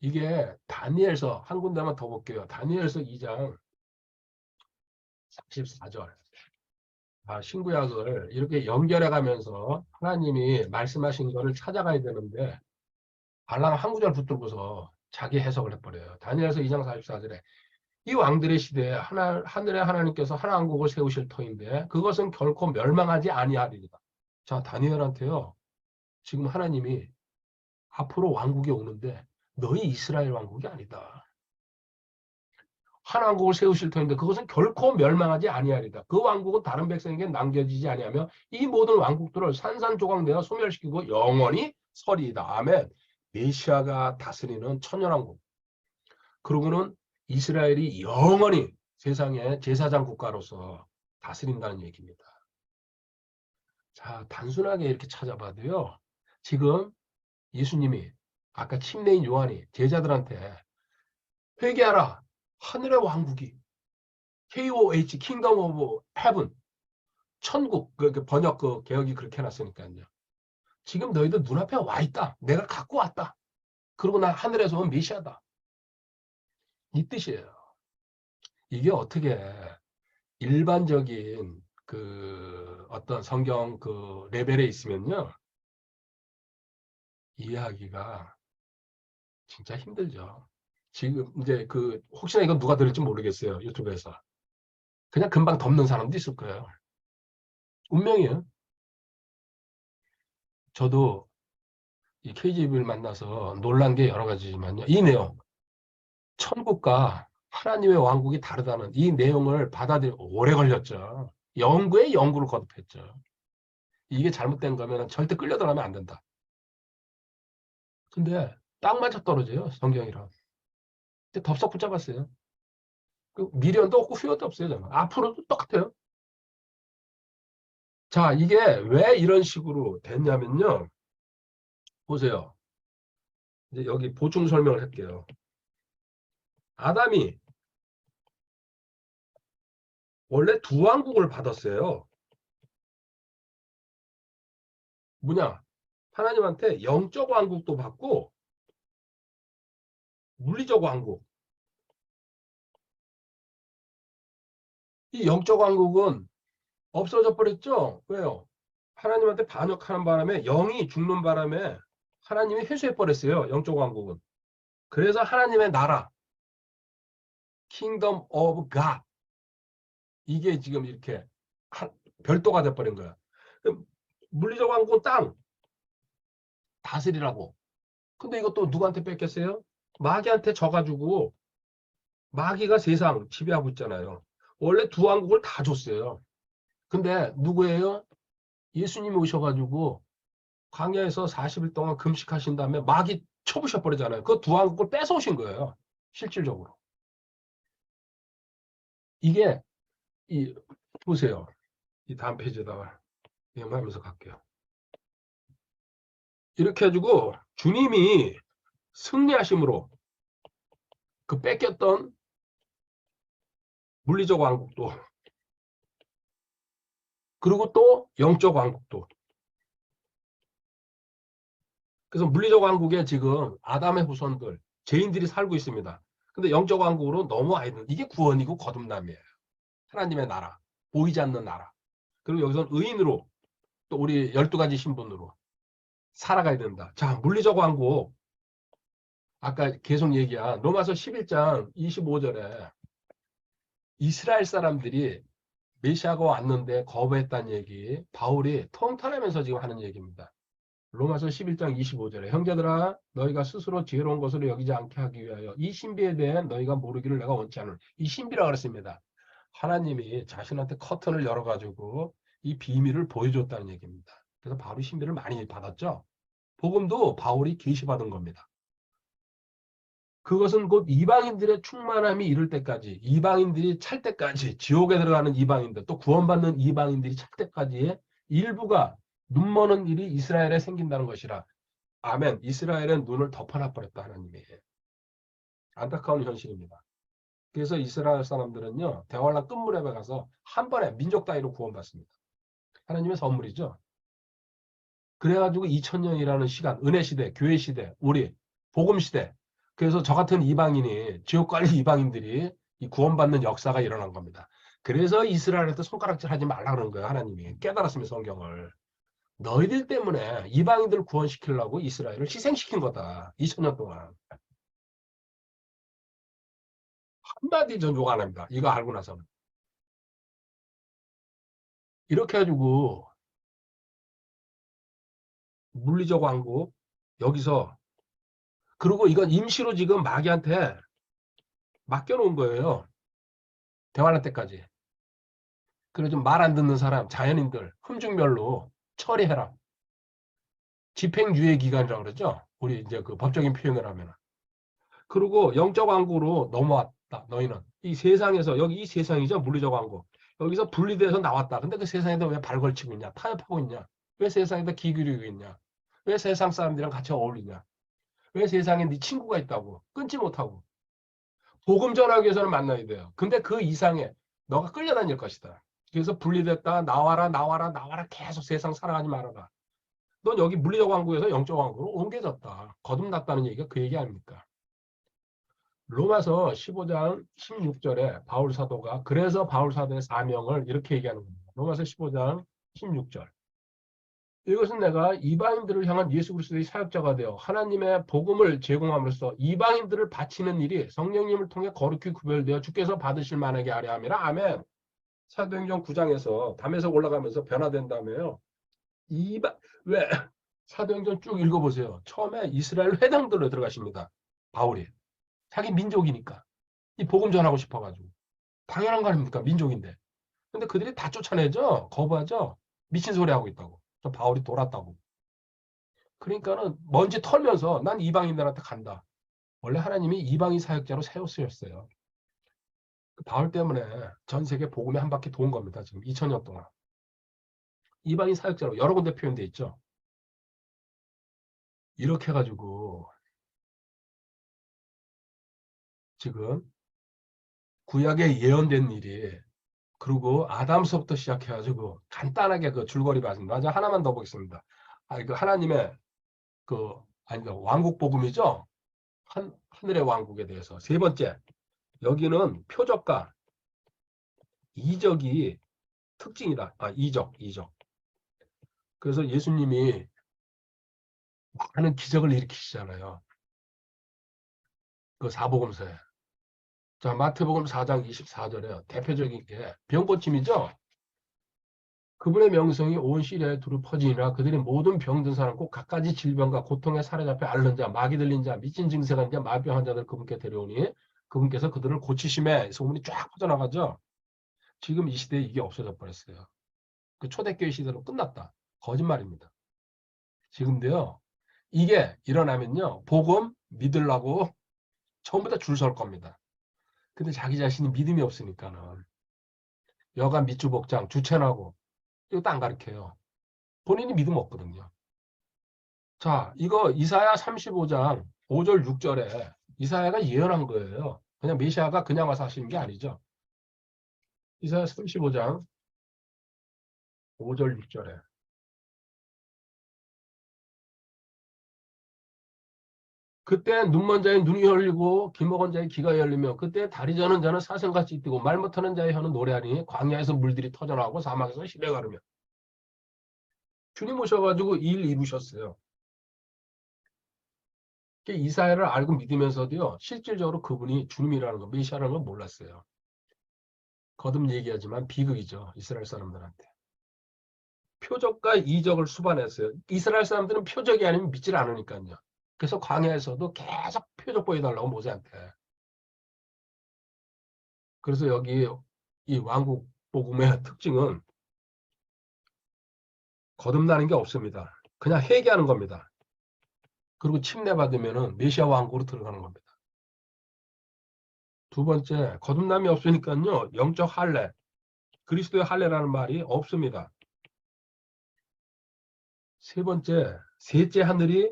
이게 다니엘서 한 군데만 더 볼게요. 다니엘서 2장 34절. 신구약을 이렇게 연결해 가면서 하나님이 말씀하신 거를 찾아가야 되는데 발랑 한 구절 붙들고서 자기 해석을 해버려요. 다니엘서 2장 44절에 이 왕들의 시대에 하늘의 하나님께서 하나 왕국을 세우실 터인데 그것은 결코 멸망하지 아니하리이다. 자, 다니엘한테요. 지금 하나님이 앞으로 왕국이 오는데 너희 이스라엘 왕국이 아니다. 한 왕국을 세우실 터인데 그것은 결코 멸망하지 아니하리다. 그 왕국은 다른 백성에게 남겨지지 아니하며 이 모든 왕국들을 산산조각 내어 소멸시키고 영원히 서리이다. 아멘. 메시아가 다스리는 천년왕국. 그러고는 이스라엘이 영원히 세상의 제사장 국가로서 다스린다는 얘기입니다. 자, 단순하게 이렇게 찾아봐도요. 지금 예수님이 아까 침례인 요한이 제자들한테 회개하라. 하늘의 왕국이 KOH, Kingdom of Heaven, 천국, 그 번역 그 개혁이 그렇게 해놨으니까요. 지금 너희들 눈앞에 와 있다. 내가 갖고 왔다. 그리고 나 하늘에서 온 메시아다. 이 뜻이에요. 이게 어떻게 일반적인 그 어떤 성경 그 레벨에 있으면요. 이해하기가 진짜 힘들죠. 지금 이제 그 혹시나 이건 누가 들을지 모르겠어요. 유튜브에서. 그냥 금방 덮는 사람도 있을 거예요. 운명이에요. 저도 이 KGB를 만나서 놀란 게 여러 가지지만요. 이 내용, 천국과 하나님의 왕국이 다르다는 이 내용을 받아들이 오래 걸렸죠. 연구에 연구를 거듭했죠. 이게 잘못된 거면 절대 끌려들어가면 안 된다. 근데 딱 맞아 떨어져요. 성경이랑. 근데 덥석 붙잡았어요. 그 미련도 없고 후회도 없어요. 저는. 앞으로도 똑같아요. 자, 이게 왜 이런 식으로 됐냐면요. 보세요. 이제 여기 보충 설명을 할게요. 아담이 원래 두 왕국을 받았어요. 뭐냐? 하나님한테 영적 왕국도 받고 물리적 왕국. 이 영적 왕국은 없어져 버렸죠? 왜요? 하나님한테 반역하는 바람에 영이 죽는 바람에 하나님이 회수해 버렸어요. 영적 왕국은. 그래서 하나님의 나라, Kingdom of God 이게 지금 이렇게 별도가 돼 버린 거야. 물리적 왕국은 땅 다스리라고. 근데 이것도 누구한테 뺏겼어요? 마귀한테 져가지고 마귀가 세상 지배하고 있잖아요. 원래 두 왕국을 다 줬어요. 근데 누구예요? 예수님이 오셔가지고 광야에서 40일 동안 금식하신 다음에 마귀 쳐부셔버리잖아요. 그 두 왕국을 뺏어오신 거예요. 실질적으로. 이게 이 보세요. 이 다음 페이지에다가 메모하면서 갈게요. 이렇게 해가지고 주님이 승리하심으로 그 뺏겼던 물리적 왕국도 그리고 또 영적 왕국도 그래서 물리적 왕국에 지금 아담의 후손들 죄인들이 살고 있습니다. 근데 영적 왕국으로 넘어와야 되는 이게 구원이고 거듭남이에요. 하나님의 나라 보이지 않는 나라 그리고 여기서 의인으로 또 우리 12가지 신분으로 살아가야 된다. 자 물리적 왕국 아까 계속 얘기한 로마서 11장 25절에 이스라엘 사람들이 메시아가 왔는데 거부했다는 얘기 바울이 통탄하면서 지금 하는 얘기입니다. 로마서 11장 25절에 형제들아 너희가 스스로 지혜로운 것으로 여기지 않게 하기 위하여 이 신비에 대해 너희가 모르기를 내가 원치 않을 이 신비라고 그랬습니다. 하나님이 자신한테 커튼을 열어가지고 이 비밀을 보여줬다는 얘기입니다. 그래서 바울이 신비를 많이 받았죠. 복음도 바울이 계시받은 겁니다. 그것은 곧 이방인들의 충만함이 이를 때까지, 이방인들이 찰 때까지, 지옥에 들어가는 이방인들, 또 구원받는 이방인들이 찰 때까지의 일부가 눈머는 일이 이스라엘에 생긴다는 것이라. 아멘. 이스라엘은 눈을 덮어놔 버렸다, 하나님이. 안타까운 현실입니다. 그래서 이스라엘 사람들은요, 대환란 끝무렵에 가서 한 번에 민족 단위로 구원받습니다. 하나님의 선물이죠. 그래가지고 2000년이라는 시간, 은혜 시대, 교회 시대, 우리 복음 시대. 그래서 저 같은 이방인이, 지옥 관리 이방인들이 이 구원받는 역사가 일어난 겁니다. 그래서 이스라엘한테 손가락질 하지 말라 그러는 거예요, 하나님이. 깨달았으면 성경을. 너희들 때문에 이방인들을 구원시키려고 이스라엘을 희생시킨 거다. 2000년 동안. 한마디 전 욕 안 합니다. 이거 알고 나서는. 이렇게 해가지고 물리적 왕국 여기서, 그리고 이건 임시로 지금 마귀한테 맡겨놓은 거예요. 대환란 때까지. 그래 좀 말 안 듣는 사람, 자연인들 흠중멸로 처리해라. 집행유예 기간이라고 그러죠. 우리 이제 그 법적인 표현을 하면. 그리고 영적 왕국으로 넘어왔다. 너희는 이 세상에서, 여기 이 세상이죠. 물리적 왕국. 여기서 분리돼서 나왔다. 근데 그 세상에다 왜 발 걸치고 있냐? 타협하고 있냐? 왜 세상에다 기울이고 있냐? 왜 세상 사람들이랑 같이 어울리냐? 왜 세상에 네 친구가 있다고 끊지 못하고. 복음 전하기 위해서는 만나야 돼요. 근데 그 이상에 너가 끌려다닐 것이다. 그래서 분리됐다. 나와라 나와라 나와라. 계속 세상 살아가지 말아라. 넌 여기 물리적 왕국에서 영적 왕국으로 옮겨졌다. 거듭났다는 얘기가 그 얘기 아닙니까? 로마서 15장 16절에 바울 사도가, 그래서 바울 사도의 사명을 이렇게 얘기하는 겁니다. 로마서 15장 16절. 이것은 내가 이방인들을 향한 예수 그리스도의 사역자가 되어 하나님의 복음을 제공함으로써 이방인들을 바치는 일이 성령님을 통해 거룩히 구별되어 주께서 받으실 만하게 하려 함이라. 아멘. 사도행전 9장에서 담에서 올라가면서 변화된다며요. 왜? 사도행전 쭉 읽어보세요. 처음에 이스라엘 회당들로 들어가십니다. 바울이. 자기 민족이니까. 이 복음 전하고 싶어가지고. 당연한 거 아닙니까? 민족인데. 근데 그들이 다 쫓아내죠. 거부하죠. 미친 소리 하고 있다고. 저 바울이 돌았다고. 그러니까는 먼지 털면서 난 이방인들한테 간다. 원래 하나님이 이방인 사역자로 세웠어요. 그 바울 때문에 전 세계 복음에 한 바퀴 도운 겁니다. 지금 2000년 동안. 이방인 사역자로 여러 군데 표현되어 있죠. 이렇게 해가지고 지금 구약에 예언된 일이, 그리고 아담서부터 시작해가지고 간단하게 그 줄거리 봤습니다. 자, 하나만 더 보겠습니다. 그 하나님의 그, 아니다, 왕국 복음이죠. 하늘의 왕국에 대해서. 세 번째, 여기는 표적과 이적이 특징이다. 이적. 그래서 예수님이 많은 기적을 일으키시잖아요. 그 사복음서에. 자, 마태복음 4장 24절에 대표적인 게 병고침이죠. 그분의 명성이 온 시리아에 두루 퍼지니라. 그들이 모든 병든 사람, 꼭 갖가지 질병과 고통에 사로잡혀 앓는 자, 마귀 들린 자, 미친 증세가 자, 마병 환자들 그분께 데려오니 그분께서 그들을 고치심에 소문이 쫙 퍼져나가죠. 지금 이 시대에 이게 없어져 버렸어요. 그 초대교회 시대로 끝났다. 거짓말입니다. 지금도요. 이게 일어나면요. 복음 믿으려고 전부 다 줄 설 겁니다. 근데 자기 자신이 믿음이 없으니까는 여간 밑주복장, 주천하고 이것도 안 가르쳐요. 본인이 믿음 없거든요. 자, 이거 이사야 35장 5절 6절에 이사야가 예언한 거예요. 그냥 메시아가 그냥 와서 하시는 게 아니죠. 이사야 35장 5절 6절에 그때 눈먼 자의 눈이 열리고 귀 먹은 자의 귀가 열리며 그때 다리 저는 자는 사슴같이 뛰고 말 못하는 자의 혀는 노래하니 광야에서 물들이 터져나오고 사막에서 시내 가르며. 주님 오셔가지고 일 이루셨어요. 이사야를 알고 믿으면서도요. 실질적으로 그분이 주님이라는 거, 메시아라는 걸 몰랐어요. 거듭 얘기하지만 비극이죠. 이스라엘 사람들한테. 표적과 이적을 수반했어요. 이스라엘 사람들은 표적이 아니면 믿질 않으니까요. 그래서 광야에서도 계속 표적 보여달라고 모세한테. 그래서 여기 이 왕국 복음의 특징은 거듭나는 게 없습니다. 그냥 회개하는 겁니다. 그리고 침례받으면 메시아 왕국으로 들어가는 겁니다. 두 번째, 거듭남이 없으니까요. 영적 할례, 그리스도의 할례라는 말이 없습니다. 세 번째, 셋째 하늘이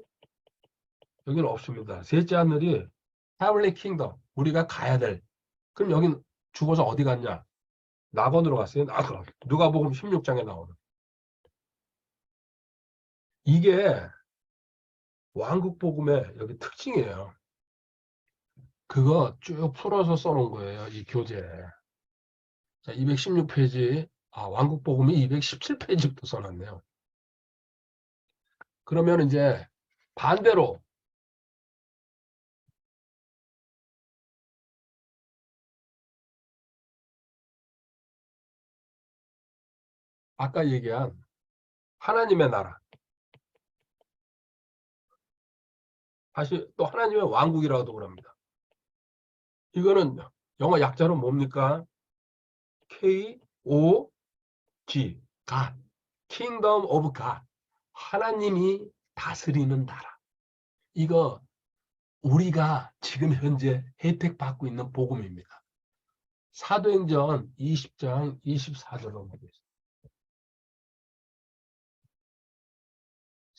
여기는 없습니다. 셋째 하늘이 헤블리 킹덤, 우리가 가야 될. 그럼 여긴 죽어서 어디 갔냐? 낙원으로 갔어요. 낙원. 누가복음 16장에 나오는. 이게 왕국복음의 여기 특징이에요. 그거 쭉 풀어서 써놓은 거예요. 이 교재에. 자, 216페이지, 왕국복음이 217페이지부터 써놨네요. 그러면 이제 반대로 아까 얘기한 하나님의 나라, 다시 또 하나님의 왕국이라고도 그럽니다. 이거는 영어 약자로 뭡니까? K-O-G, God, Kingdom of God, 하나님이 다스리는 나라. 이거 우리가 지금 현재 혜택 받고 있는 복음입니다. 사도행전 20장 24절로 보겠습니다.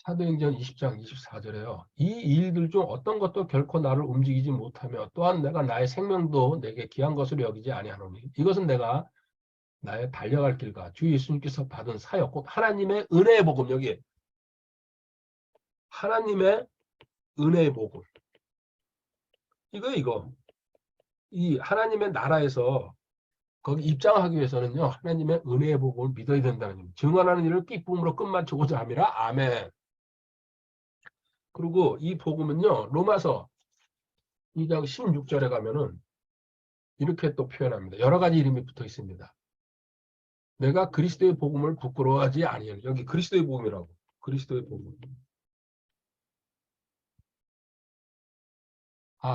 사도행전 20장 24절에요. 이 일들 중 어떤 것도 결코 나를 움직이지 못하며 또한 내가 나의 생명도 내게 귀한 것으로 여기지 아니하노니 이것은 내가 나의 달려갈 길과 주 예수님께서 받은 사역 곧 하나님의 은혜의 복음. 여기 하나님의 은혜의 복음. 이거 이 하나님의 나라에서 거기 입장하기 위해서는요. 하나님의 은혜의 복음을 믿어야 된다는 겁니다. 증언하는 일을 기쁨으로 끝마치고자 함이라. 아멘. 그리고 이 복음은요. 로마서 2장 16절에 가면은 이렇게 또 표현합니다. 여러 가지 이름이 붙어 있습니다. 내가 그리스도의 복음을 부끄러워하지 아니하노니. 여기 그리스도의 복음이라고. 그리스도의 복음.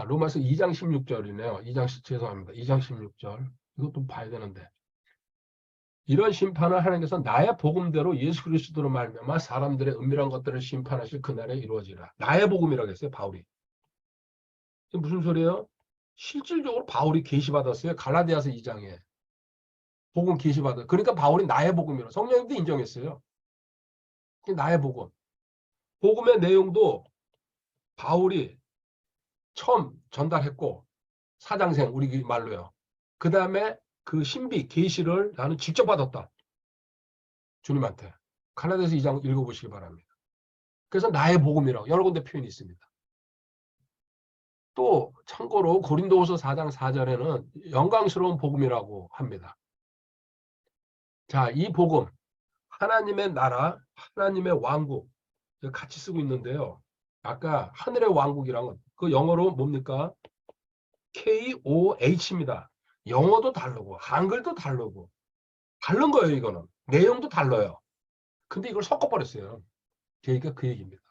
로마서 2장 16절이네요. 2장 죄송합니다. 2장 16절. 이것도 봐야 되는데. 이런 심판을 하나님께서 나의 복음대로 예수 그리스도로 말미암아 사람들의 은밀한 것들을 심판하실 그날에 이루어지라. 나의 복음이라고 했어요. 바울이. 이게 무슨 소리예요? 실질적으로 바울이 계시받았어요. 갈라디아서 2장에. 복음 계시받았어요. 그러니까 바울이 나의 복음이라고. 성령님도 인정했어요. 나의 복음. 복음의 내용도 바울이 처음 전달했고 사장생 우리 말로요. 그 다음에 그 신비 계시를 나는 직접 받았다. 주님한테. 갈라디아서 2장 읽어보시기 바랍니다. 그래서 나의 복음이라고 여러 군데 표현이 있습니다. 또 참고로 고린도후서 4장 4절에는 영광스러운 복음이라고 합니다. 자, 이 복음 하나님의 나라, 하나님의 왕국 같이 쓰고 있는데요. 아까 하늘의 왕국이랑은 그 영어로 뭡니까? KOH입니다. 영어도 다르고 한글도 다르고 다른 거예요. 이거는 내용도 달라요. 근데 이걸 섞어버렸어요. 그러니까 그 얘기입니다.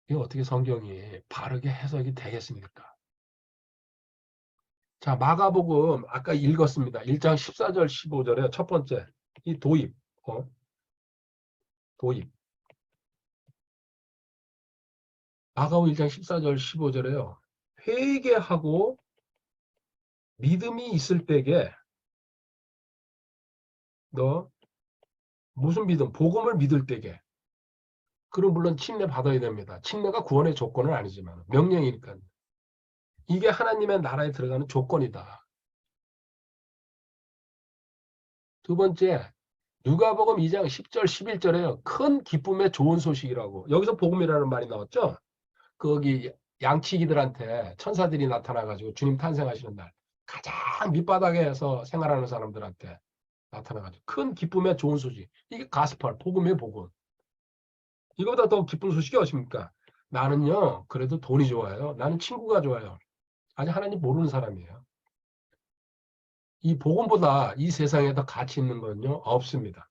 이게 어떻게 성경이 바르게 해석이 되겠습니까? 자, 마가복음 아까 읽었습니다. 1장 14절 15절에 첫 번째 이 도입. 도입. 마가복음 1장 14절 15절에요. 회개하고 믿음이 있을 때에 너 무슨 믿음? 복음을 믿을 때에 그럼 물론 침례 받아야 됩니다. 침례가 구원의 조건은 아니지만 명령이니까. 이게 하나님의 나라에 들어가는 조건이다. 두 번째, 누가복음 2장 10절 11절에요. 큰 기쁨의 좋은 소식이라고. 여기서 복음이라는 말이 나왔죠. 거기 양치기들한테 천사들이 나타나가지고 주님 탄생하시는 날 가장 밑바닥에서 생활하는 사람들한테 나타나가지고 큰 기쁨의 좋은 소식. 이게 가스펠, 복음의 복음. 이거보다 더 기쁜 소식이 어십니까? 나는요, 그래도 돈이 좋아요. 나는 친구가 좋아요. 아직 하나님 모르는 사람이에요. 이 복음보다 이 세상에 더 가치 있는 건요, 없습니다.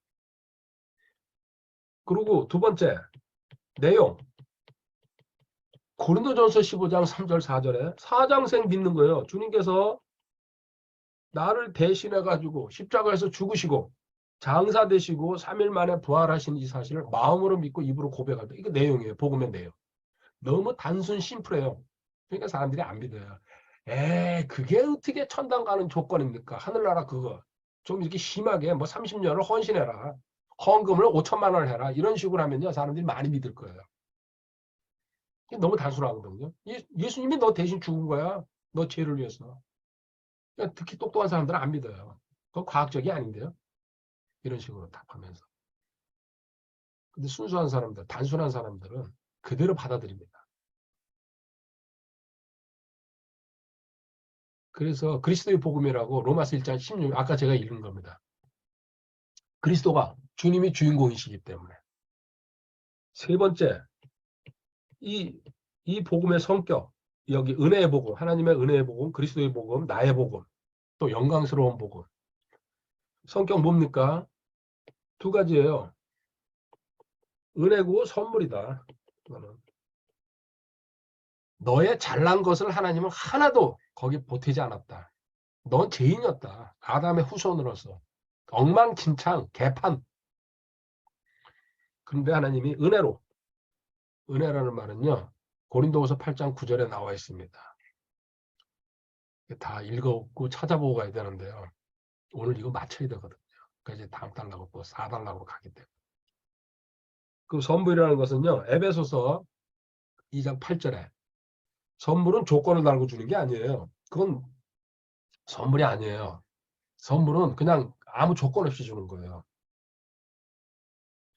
그리고 두 번째, 내용. 고린도전서 15장 3절 4절에 사장생 믿는 거예요. 주님께서 나를 대신해 가지고 십자가에서 죽으시고 장사 되시고 3일 만에 부활하신 이 사실을 마음으로 믿고 입으로 고백한다. 이게 내용이에요. 복음의 내용. 너무 단순 심플해요. 그러니까 사람들이 안 믿어요. 그게 어떻게 천당 가는 조건입니까? 하늘나라 그거. 좀 이렇게 심하게 뭐 30년을 헌신해라. 헌금을 5천만 원을 해라. 이런 식으로 하면요. 사람들이 많이 믿을 거예요. 이게 너무 단순하거든요. 예수님이 너 대신 죽은 거야. 너 죄를 위해서. 그러니까 특히 똑똑한 사람들은 안 믿어요. 그건 과학적이 아닌데요. 이런 식으로 답하면서. 근데 순수한 사람들, 단순한 사람들은 그대로 받아들입니다. 그래서 그리스도의 복음이라고 로마서 1장 16, 아까 제가 읽은 겁니다. 그리스도가 주님이 주인공이시기 때문에. 세 번째, 이, 이 복음의 성격, 여기 은혜의 복음, 하나님의 은혜의 복음, 그리스도의 복음, 나의 복음, 또 영광스러운 복음. 성격 뭡니까? 두 가지예요. 은혜고 선물이다. 너의 잘난 것을 하나님은 하나도 거기 보태지 않았다. 넌 죄인이었다. 아담의 후손으로서. 엉망진창, 개판. 그런데 하나님이 은혜로, 은혜라는 말은요, 고린도후서 8장 9절에 나와 있습니다. 다 읽어보고 찾아보고 가야 되는데요. 오늘 이거 맞춰야 되거든요. 그래서 다음 달라고 또 4달라고 가기 때문에. 그 선물이라는 것은요, 에베소서 2장 8절에 선물은 조건을 달고 주는 게 아니에요. 그건 선물이 아니에요. 선물은 그냥 아무 조건 없이 주는 거예요.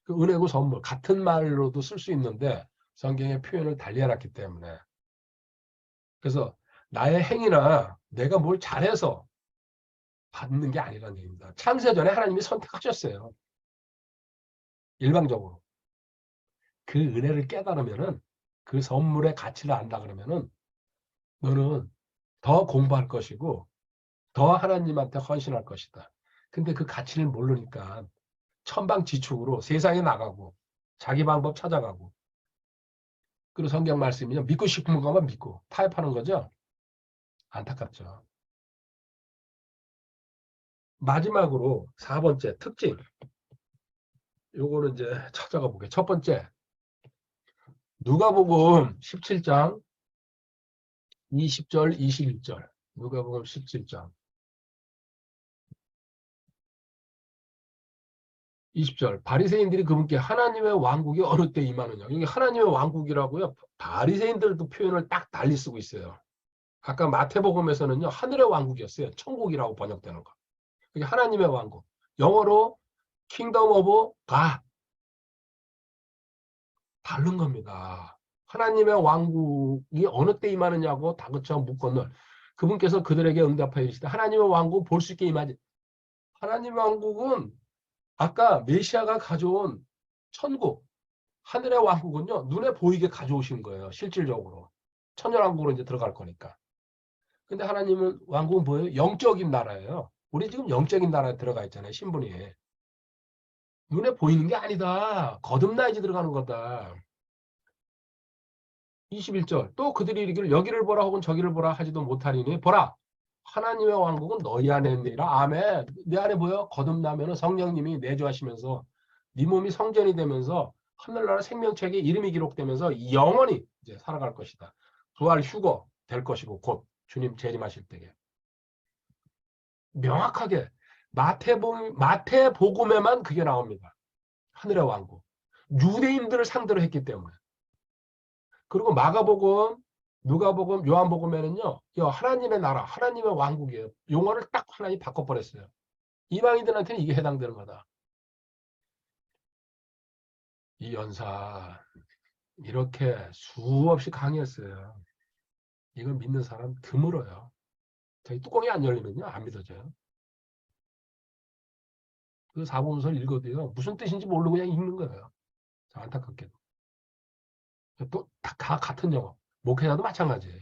그 은혜고 선물 같은 말로도 쓸 수 있는데 성경의 표현을 달리 해놨기 때문에 그래서 나의 행위나 내가 뭘 잘해서 받는 게 아니라는 얘기입니다. 창세전에 하나님이 선택하셨어요. 일방적으로. 그 은혜를 깨달으면은 그 선물의 가치를 안다 그러면은 너는 더 공부할 것이고 더 하나님한테 헌신할 것이다. 근데 그 가치를 모르니까 천방지축으로 세상에 나가고 자기 방법 찾아가고 그리고 성경 말씀이요. 믿고 싶은 것만 믿고 타협하는 거죠. 안타깝죠. 마지막으로 4번째 특징. 요거는 이제 찾아가 볼게요. 첫 번째, 누가복음 17장 20절, 21절. 누가복음 17장 20절. 바리새인들이 그분께 하나님의 왕국이 어느 때 임하느냐. 여기 하나님의 왕국이라고요. 바리새인들도 표현을 딱 달리 쓰고 있어요. 아까 마태복음에서는요. 하늘의 왕국이었어요. 천국이라고 번역되는 거. 여기 하나님의 왕국. 영어로 킹덤 오브 가 다른 겁니다. 하나님의 왕국이 어느 때 임하느냐고 다그쳐 묻건을 그분께서 그들에게 응답하여 이르시되 하나님의 왕국 볼 수 있게 임하지. 하나님의 왕국은 아까 메시아가 가져온 천국, 하늘의 왕국은요 눈에 보이게 가져오신 거예요. 실질적으로 천년왕국으로 이제 들어갈 거니까. 근데 하나님은 왕국은 뭐예요? 영적인 나라예요. 우리 지금 영적인 나라에 들어가 있잖아요. 신분이. 눈에 보이는 게 아니다. 거듭나야지 들어가는 거다. 21절 또 그들이 이르기를 여기를 보라 혹은 저기를 보라 하지도 못하리니 보라 하나님의 왕국은 너희 안에 있느니라. 아멘. 내 안에 뭐요? 거듭나면 성령님이 내주하시면서 네 몸이 성전이 되면서 하늘나라 생명책에 이름이 기록되면서 영원히 이제 살아갈 것이다. 부활 휴거 될 것이고 곧 주님 재림하실 때에 명확하게 마태복음에만 그게 나옵니다. 하늘의 왕국. 유대인들을 상대로 했기 때문에. 그리고 마가복음, 누가복음, 요한복음에는요, 하나님의 나라, 하나님의 왕국이에요. 용어를 딱 하나님 바꿔버렸어요. 이방인들한테는 이게 해당되는 거다. 이 연사 이렇게 수없이 강의했어요. 이걸 믿는 사람 드물어요. 저희 뚜껑이 안 열리면요, 안 믿어져요. 그 사본서를 읽어도요, 무슨 뜻인지 모르고 그냥 읽는 거예요. 안타깝게도. 또 다 같은 영어. 목회자도 마찬가지예요.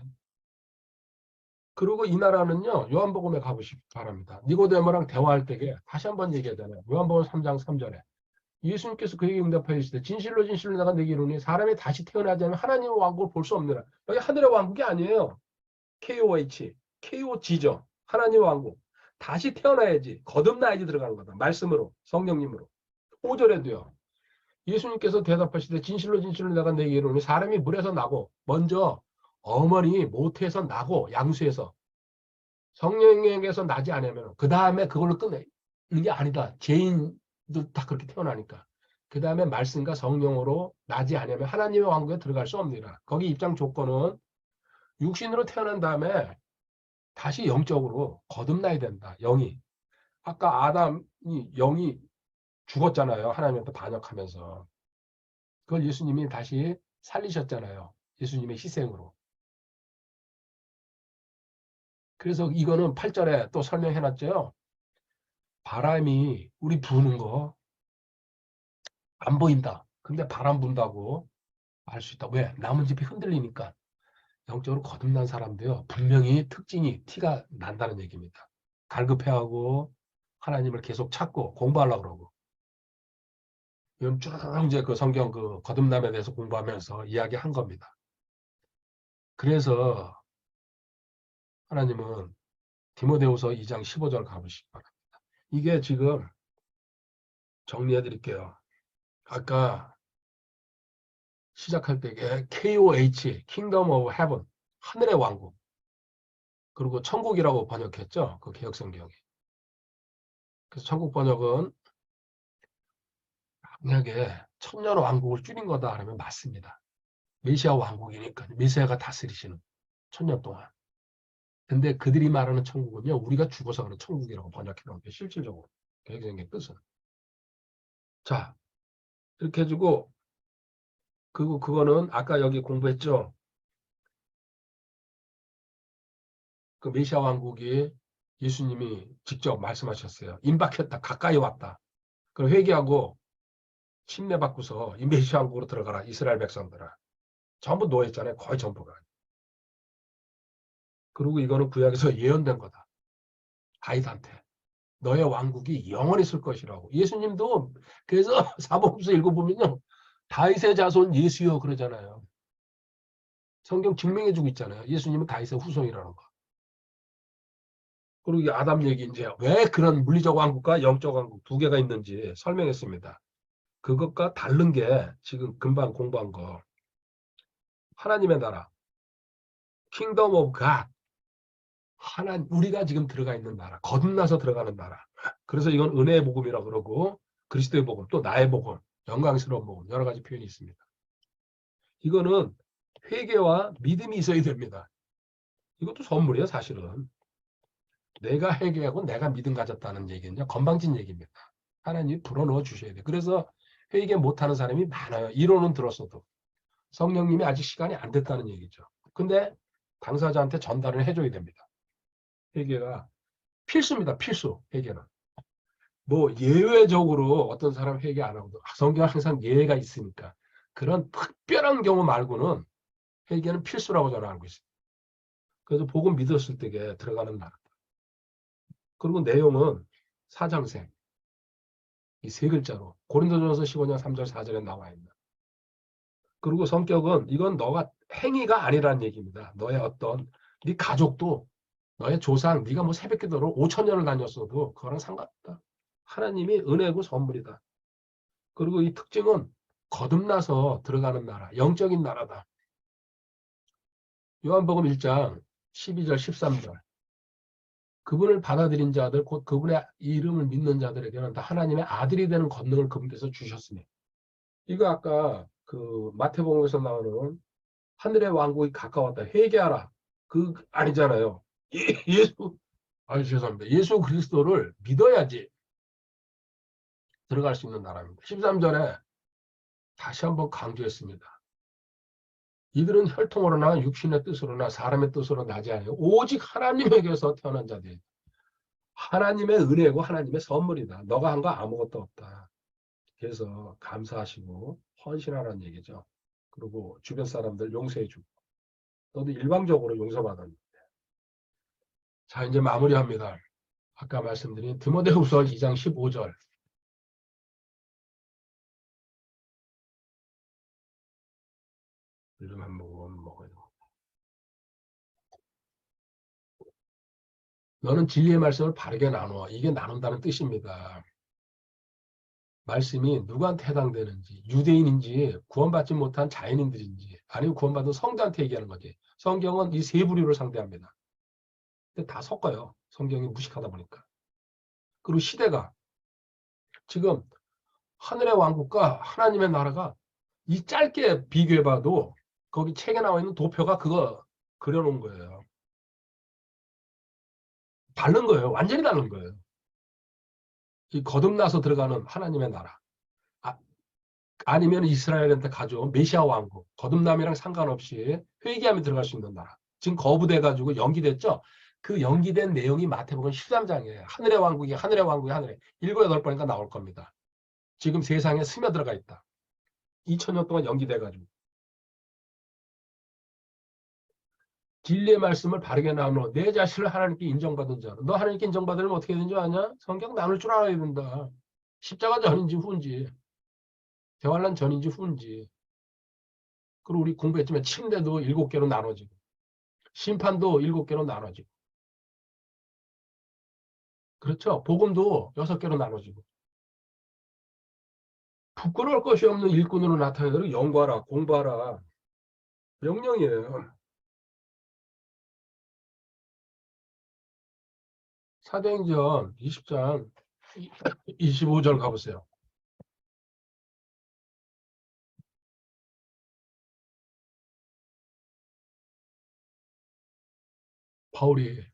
그리고 이 나라는요, 요한복음에 가보시기 바랍니다. 니고데모랑 대화할 때에 다시 한번 얘기하잖아요. 요한복음 3장 3절에. 예수님께서 그에게 응답하여 이르시되 진실로 진실로 내가 네게 이르노니 사람이 다시 태어나지 않으면 하나님의 왕국을 볼 수 없느라. 여기 하늘의 왕국이 아니에요. KOH, KOG죠. 하나님의 왕국. 다시 태어나야지, 거듭나야지 들어가는 거다. 말씀으로, 성령님으로. 5절에도요. 예수님께서 대답하시되 진실로 진실로 내가 네게 이르노니 사람이 물에서 나고 먼저 어머니 모태에서 나고 양수에서 성령에게서 나지 않으면 그 다음에 그걸로 끝내는 게 아니다. 죄인도 다 그렇게 태어나니까. 그 다음에 말씀과 성령으로 나지 않으면 하나님의 왕국에 들어갈 수 없느니라. 거기 입장 조건은 육신으로 태어난 다음에 다시 영적으로 거듭나야 된다. 영이. 아까 아담이 영이 죽었잖아요. 하나님한테 반역하면서. 그걸 예수님이 다시 살리셨잖아요. 예수님의 희생으로. 그래서 이거는 8절에 또 설명해놨죠. 바람이 우리 부는 거 안 보인다. 근데 바람 분다고 알 수 있다. 왜? 나뭇잎이 흔들리니까. 영적으로 거듭난 사람도요. 분명히 특징이 티가 난다는 얘기입니다. 갈급해하고 하나님을 계속 찾고 공부하려고 그러고. 이건 쭉 이제 그 성경 그 거듭남에 대해서 공부하면서 이야기한 겁니다. 그래서 하나님은 디모데후서 2장 15절 가보시기 바랍니다. 이게 지금 정리해 드릴게요. 아까 시작할 때에 KOH, Kingdom of Heaven, 하늘의 왕국. 그리고 천국이라고 번역했죠. 그 개혁성경에. 그래서 천국 번역은 만약에 천년 왕국을 줄인 거다 하면 맞습니다. 메시아 왕국이니까 메시아가 다스리시는 천년 동안. 근데 그들이 말하는 천국은요. 우리가 죽어서 하는 천국이라고 번역해 놓은 게 실질적으로. 개혁성경의 뜻은. 자, 이렇게 해주고 그거는 아까 여기 공부했죠. 그 메시아 왕국이 예수님이 직접 말씀하셨어요. 임박했다. 가까이 왔다. 그럼 회개하고 침례받고서 이 메시아 왕국으로 들어가라. 이스라엘 백성들아. 전부 노예했잖아요. 거의 전부가. 그리고 이거는 구약에서 예언된 거다. 다윗한테. 너의 왕국이 영원히 있을 것이라고. 예수님도 그래서 사복음서 읽어보면요. 다윗의 자손 예수여 그러잖아요. 성경 증명해주고 있잖아요. 예수님은 다윗의 후손이라는 거. 그리고 이 아담 얘기 이제 왜 그런 물리적 왕국과 영적 왕국 두 개가 있는지 설명했습니다. 그것과 다른 게 지금 금방 공부한 거. 하나님의 나라. Kingdom of God. 우리가 지금 들어가 있는 나라. 거듭나서 들어가는 나라. 그래서 이건 은혜의 복음이라고 그러고 그리스도의 복음, 또 나의 복음, 영광스러운 복음 여러 가지 표현이 있습니다. 이거는 회개와 믿음이 있어야 됩니다. 이것도 선물이에요, 사실은. 내가 회개하고 내가 믿음 가졌다는 얘기는요, 건방진 얘기입니다. 하나님이 불어넣어 주셔야 돼요. 그래서 회개 못하는 사람이 많아요. 이론은 들었어도. 성령님이 아직 시간이 안 됐다는 얘기죠. 근데 당사자한테 전달을 해줘야 됩니다. 회개가 필수입니다. 필수, 회개는. 뭐 예외적으로 어떤 사람 회개 안 하고도 성경은 항상 예외가 있으니까 그런 특별한 경우 말고는 회개는 필수라고 저는 알고 있습니다. 그래서 복음 믿었을 때에 들어가는 나라. 그리고 내용은 사장생. 이 세 글자로. 고린도전서 15장 3절 4절에 나와 있는. 그리고 성격은 이건 너가 행위가 아니라는 얘기입니다. 너의 어떤 네 가족도 너의 조상 네가 뭐 새벽기도로 5천 년을 다녔어도 그거랑 상관없다. 하나님이 은혜고 선물이다. 그리고 이 특징은 거듭나서 들어가는 나라, 영적인 나라다. 요한복음 1장 12절 13절. 그분을 받아들인 자들, 곧 그분의 이름을 믿는 자들에게는 다 하나님의 아들이 되는 권능을 그분께서 주셨으니. 이거 아까 그 마태복음에서 나오는 하늘의 왕국이 가까웠다. 회개하라. 그 아니잖아요. 예수, 죄송합니다. 예수 그리스도를 믿어야지 들어갈 수 있는 나라입니다. 13절에 다시 한번 강조했습니다. 이들은 혈통으로나 육신의 뜻으로나 사람의 뜻으로 나지 않아요. 오직 하나님에게서 태어난 자들. 하나님의 은혜고 하나님의 선물이다. 너가 한 거 아무것도 없다. 그래서 감사하시고 헌신하라는 얘기죠. 그리고 주변 사람들 용서해주고 너도 일방적으로 용서받았는데. 자, 이제 마무리합니다. 아까 말씀드린 디모데후서 2장 15절. 좀 한번 먹어요. 너는 진리의 말씀을 바르게 나누어. 이게 나눈다는 뜻입니다. 말씀이 누구한테 해당되는지, 유대인인지, 구원받지 못한 자연인들인지, 아니면 구원받은 성도한테 얘기하는 거지. 성경은 이 세 부류를 상대합니다. 근데 다 섞어요. 성경이 무식하다 보니까. 그리고 시대가 지금 하늘의 왕국과 하나님의 나라가 이 짧게 비교해봐도 거기 책에 나와 있는 도표가 그거 그려놓은 거예요. 다른 거예요. 완전히 다른 거예요. 이 거듭나서 들어가는 하나님의 나라. 아니면 이스라엘한테 가져온 메시아 왕국. 거듭남이랑 상관없이 회개하면 들어갈 수 있는 나라. 지금 거부돼가지고 연기됐죠? 그 연기된 내용이 마태복음 13장이에요. 하늘의 왕국이 하늘의 왕국이 하늘에 7, 8번인가 나올 겁니다. 지금 세상에 스며들어가 있다. 2000년 동안 연기돼가지고. 진리의 말씀을 바르게 나누어 내 자신을 하나님께 인정받은 자로. 너 하나님께 인정받으면 어떻게 되는지 아냐? 성경 나눌 줄 알아야 된다. 십자가 전인지 후인지, 대환란 전인지 후인지. 그리고 우리 공부했지만 침례도 7개로 나눠지고, 심판도 7개로 나눠지고. 그렇죠? 복음도 6개로 나눠지고. 부끄러울 것이 없는 일꾼으로 나타내도록 연구하라, 공부하라. 명령이에요. 사도행전 20장 25절 가보세요. 바울이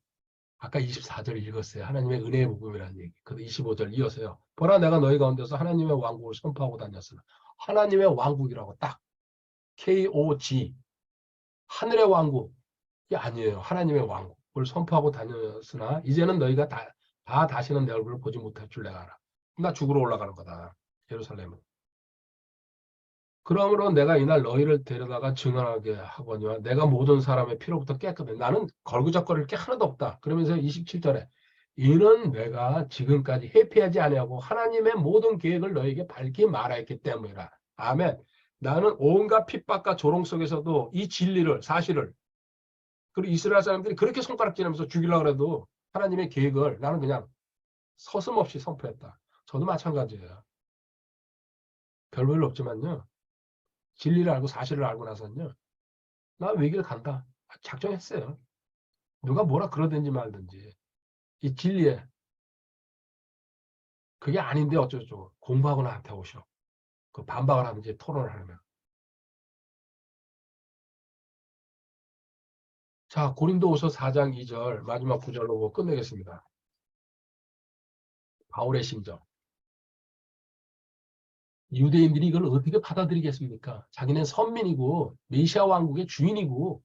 아까 24절 읽었어요. 하나님의 은혜의 복음이라는 얘기. 그래서 25절 이어서요. 보라 내가 너희 가운데서 하나님의 왕국을 선포하고 다녔으나 하나님의 왕국이라고 딱 KOG 하늘의 왕국이 아니에요. 하나님의 왕국을 선포하고 다녔으나 이제는 너희가 다 다시는 내 얼굴을 보지 못할 줄 내가 알아. 나 죽으러 올라가는 거다. 예루살렘은. 그러므로 내가 이날 너희를 데려다가 증언하게 하거니와 내가 모든 사람의 피로부터 깨끗해. 나는 걸그적거릴 게 하나도 없다. 그러면서 27절에 이는 내가 지금까지 회피하지 아니하고 하나님의 모든 계획을 너에게 밝히 말하였기 때문이라. 아멘. 나는 온갖 핍박과 조롱 속에서도 이 진리를 사실을 그리고 이스라엘 사람들이 그렇게 손가락질하면서 죽이려고 해도 하나님의 계획을 나는 그냥 서슴없이 선포했다. 저도 마찬가지예요. 별 없지만요. 진리를 알고 사실을 알고 나서는요. 나 외길 간다. 작정했어요. 누가 뭐라 그러든지 말든지. 이 진리에 그게 아닌데 어쩌고 공부하고 나한테 오셔. 그 반박을 하든지 토론을 하면. 자, 고린도후서 4장 2절 마지막 구절로 끝내겠습니다. 바울의 심정. 유대인들이 이걸 어떻게 받아들이겠습니까? 자기는 선민이고 메시아 왕국의 주인이고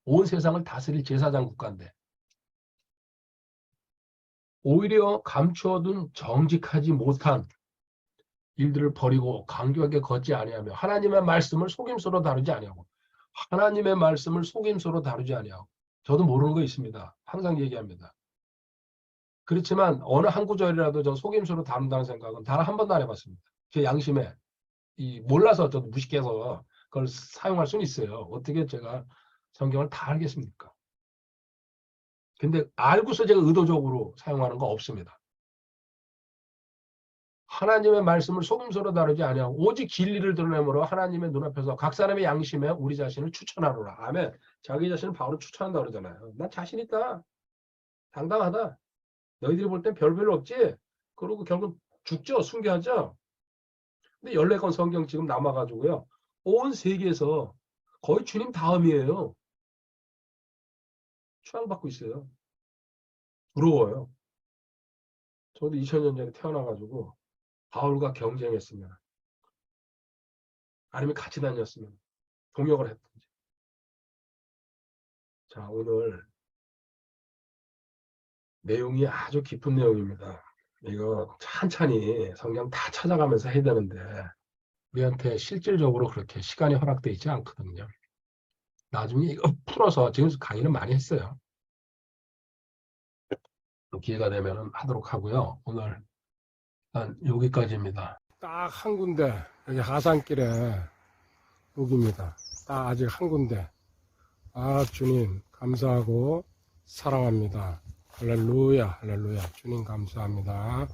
온 세상을 다스릴 제사장 국가인데 오히려 감추어둔 정직하지 못한 일들을 버리고 강교하게 걷지 아니하며 하나님의 말씀을 속임수로 다루지 아니하고 하나님의 말씀을 속임수로 다루지 아니하고 저도 모르는 거 있습니다. 항상 얘기합니다. 그렇지만 어느 한 구절이라도 저 속임수로 다룬다는 생각은 단 한 번도 안 해봤습니다. 제 양심에 몰라서 저도 무식해서 그걸 사용할 수는 있어요. 어떻게 제가 성경을 다 알겠습니까? 근데 알고서 제가 의도적으로 사용하는 거 없습니다. 하나님의 말씀을 속임수로 다루지 아니하고 오직 진리를 드러내므로 하나님의 눈앞에서 각 사람의 양심에 우리 자신을 추천하노라. 아멘. 자기 자신을 바로 추천한다 그러잖아요. 난 자신 있다. 당당하다. 너희들이 볼 땐 별별 없지? 그러고 결국 죽죠. 순교하죠. 근데 14권 성경 지금 남아가지고요. 온 세계에서 거의 주님 다음이에요. 추앙받고 있어요. 부러워요. 저도 2000년 전에 태어나가지고 바울과 경쟁했으면 아니면 같이 다녔으면 동역을 했든지. 자, 오늘 내용이 아주 깊은 내용입니다. 이거 찬찬히 성경 다 찾아가면서 해야 되는데 우리한테 실질적으로 그렇게 시간이 허락되어 있지 않거든요. 나중에 이거 풀어서 지금 강의는 많이 했어요. 기회가 되면 하도록 하고요. 오늘 한 여기까지입니다. 딱 한 군데 여기 하산길에 여기입니다. 딱 아직 한 군데. 아 주님 감사하고 사랑합니다. 할렐루야 할렐루야 주님 감사합니다.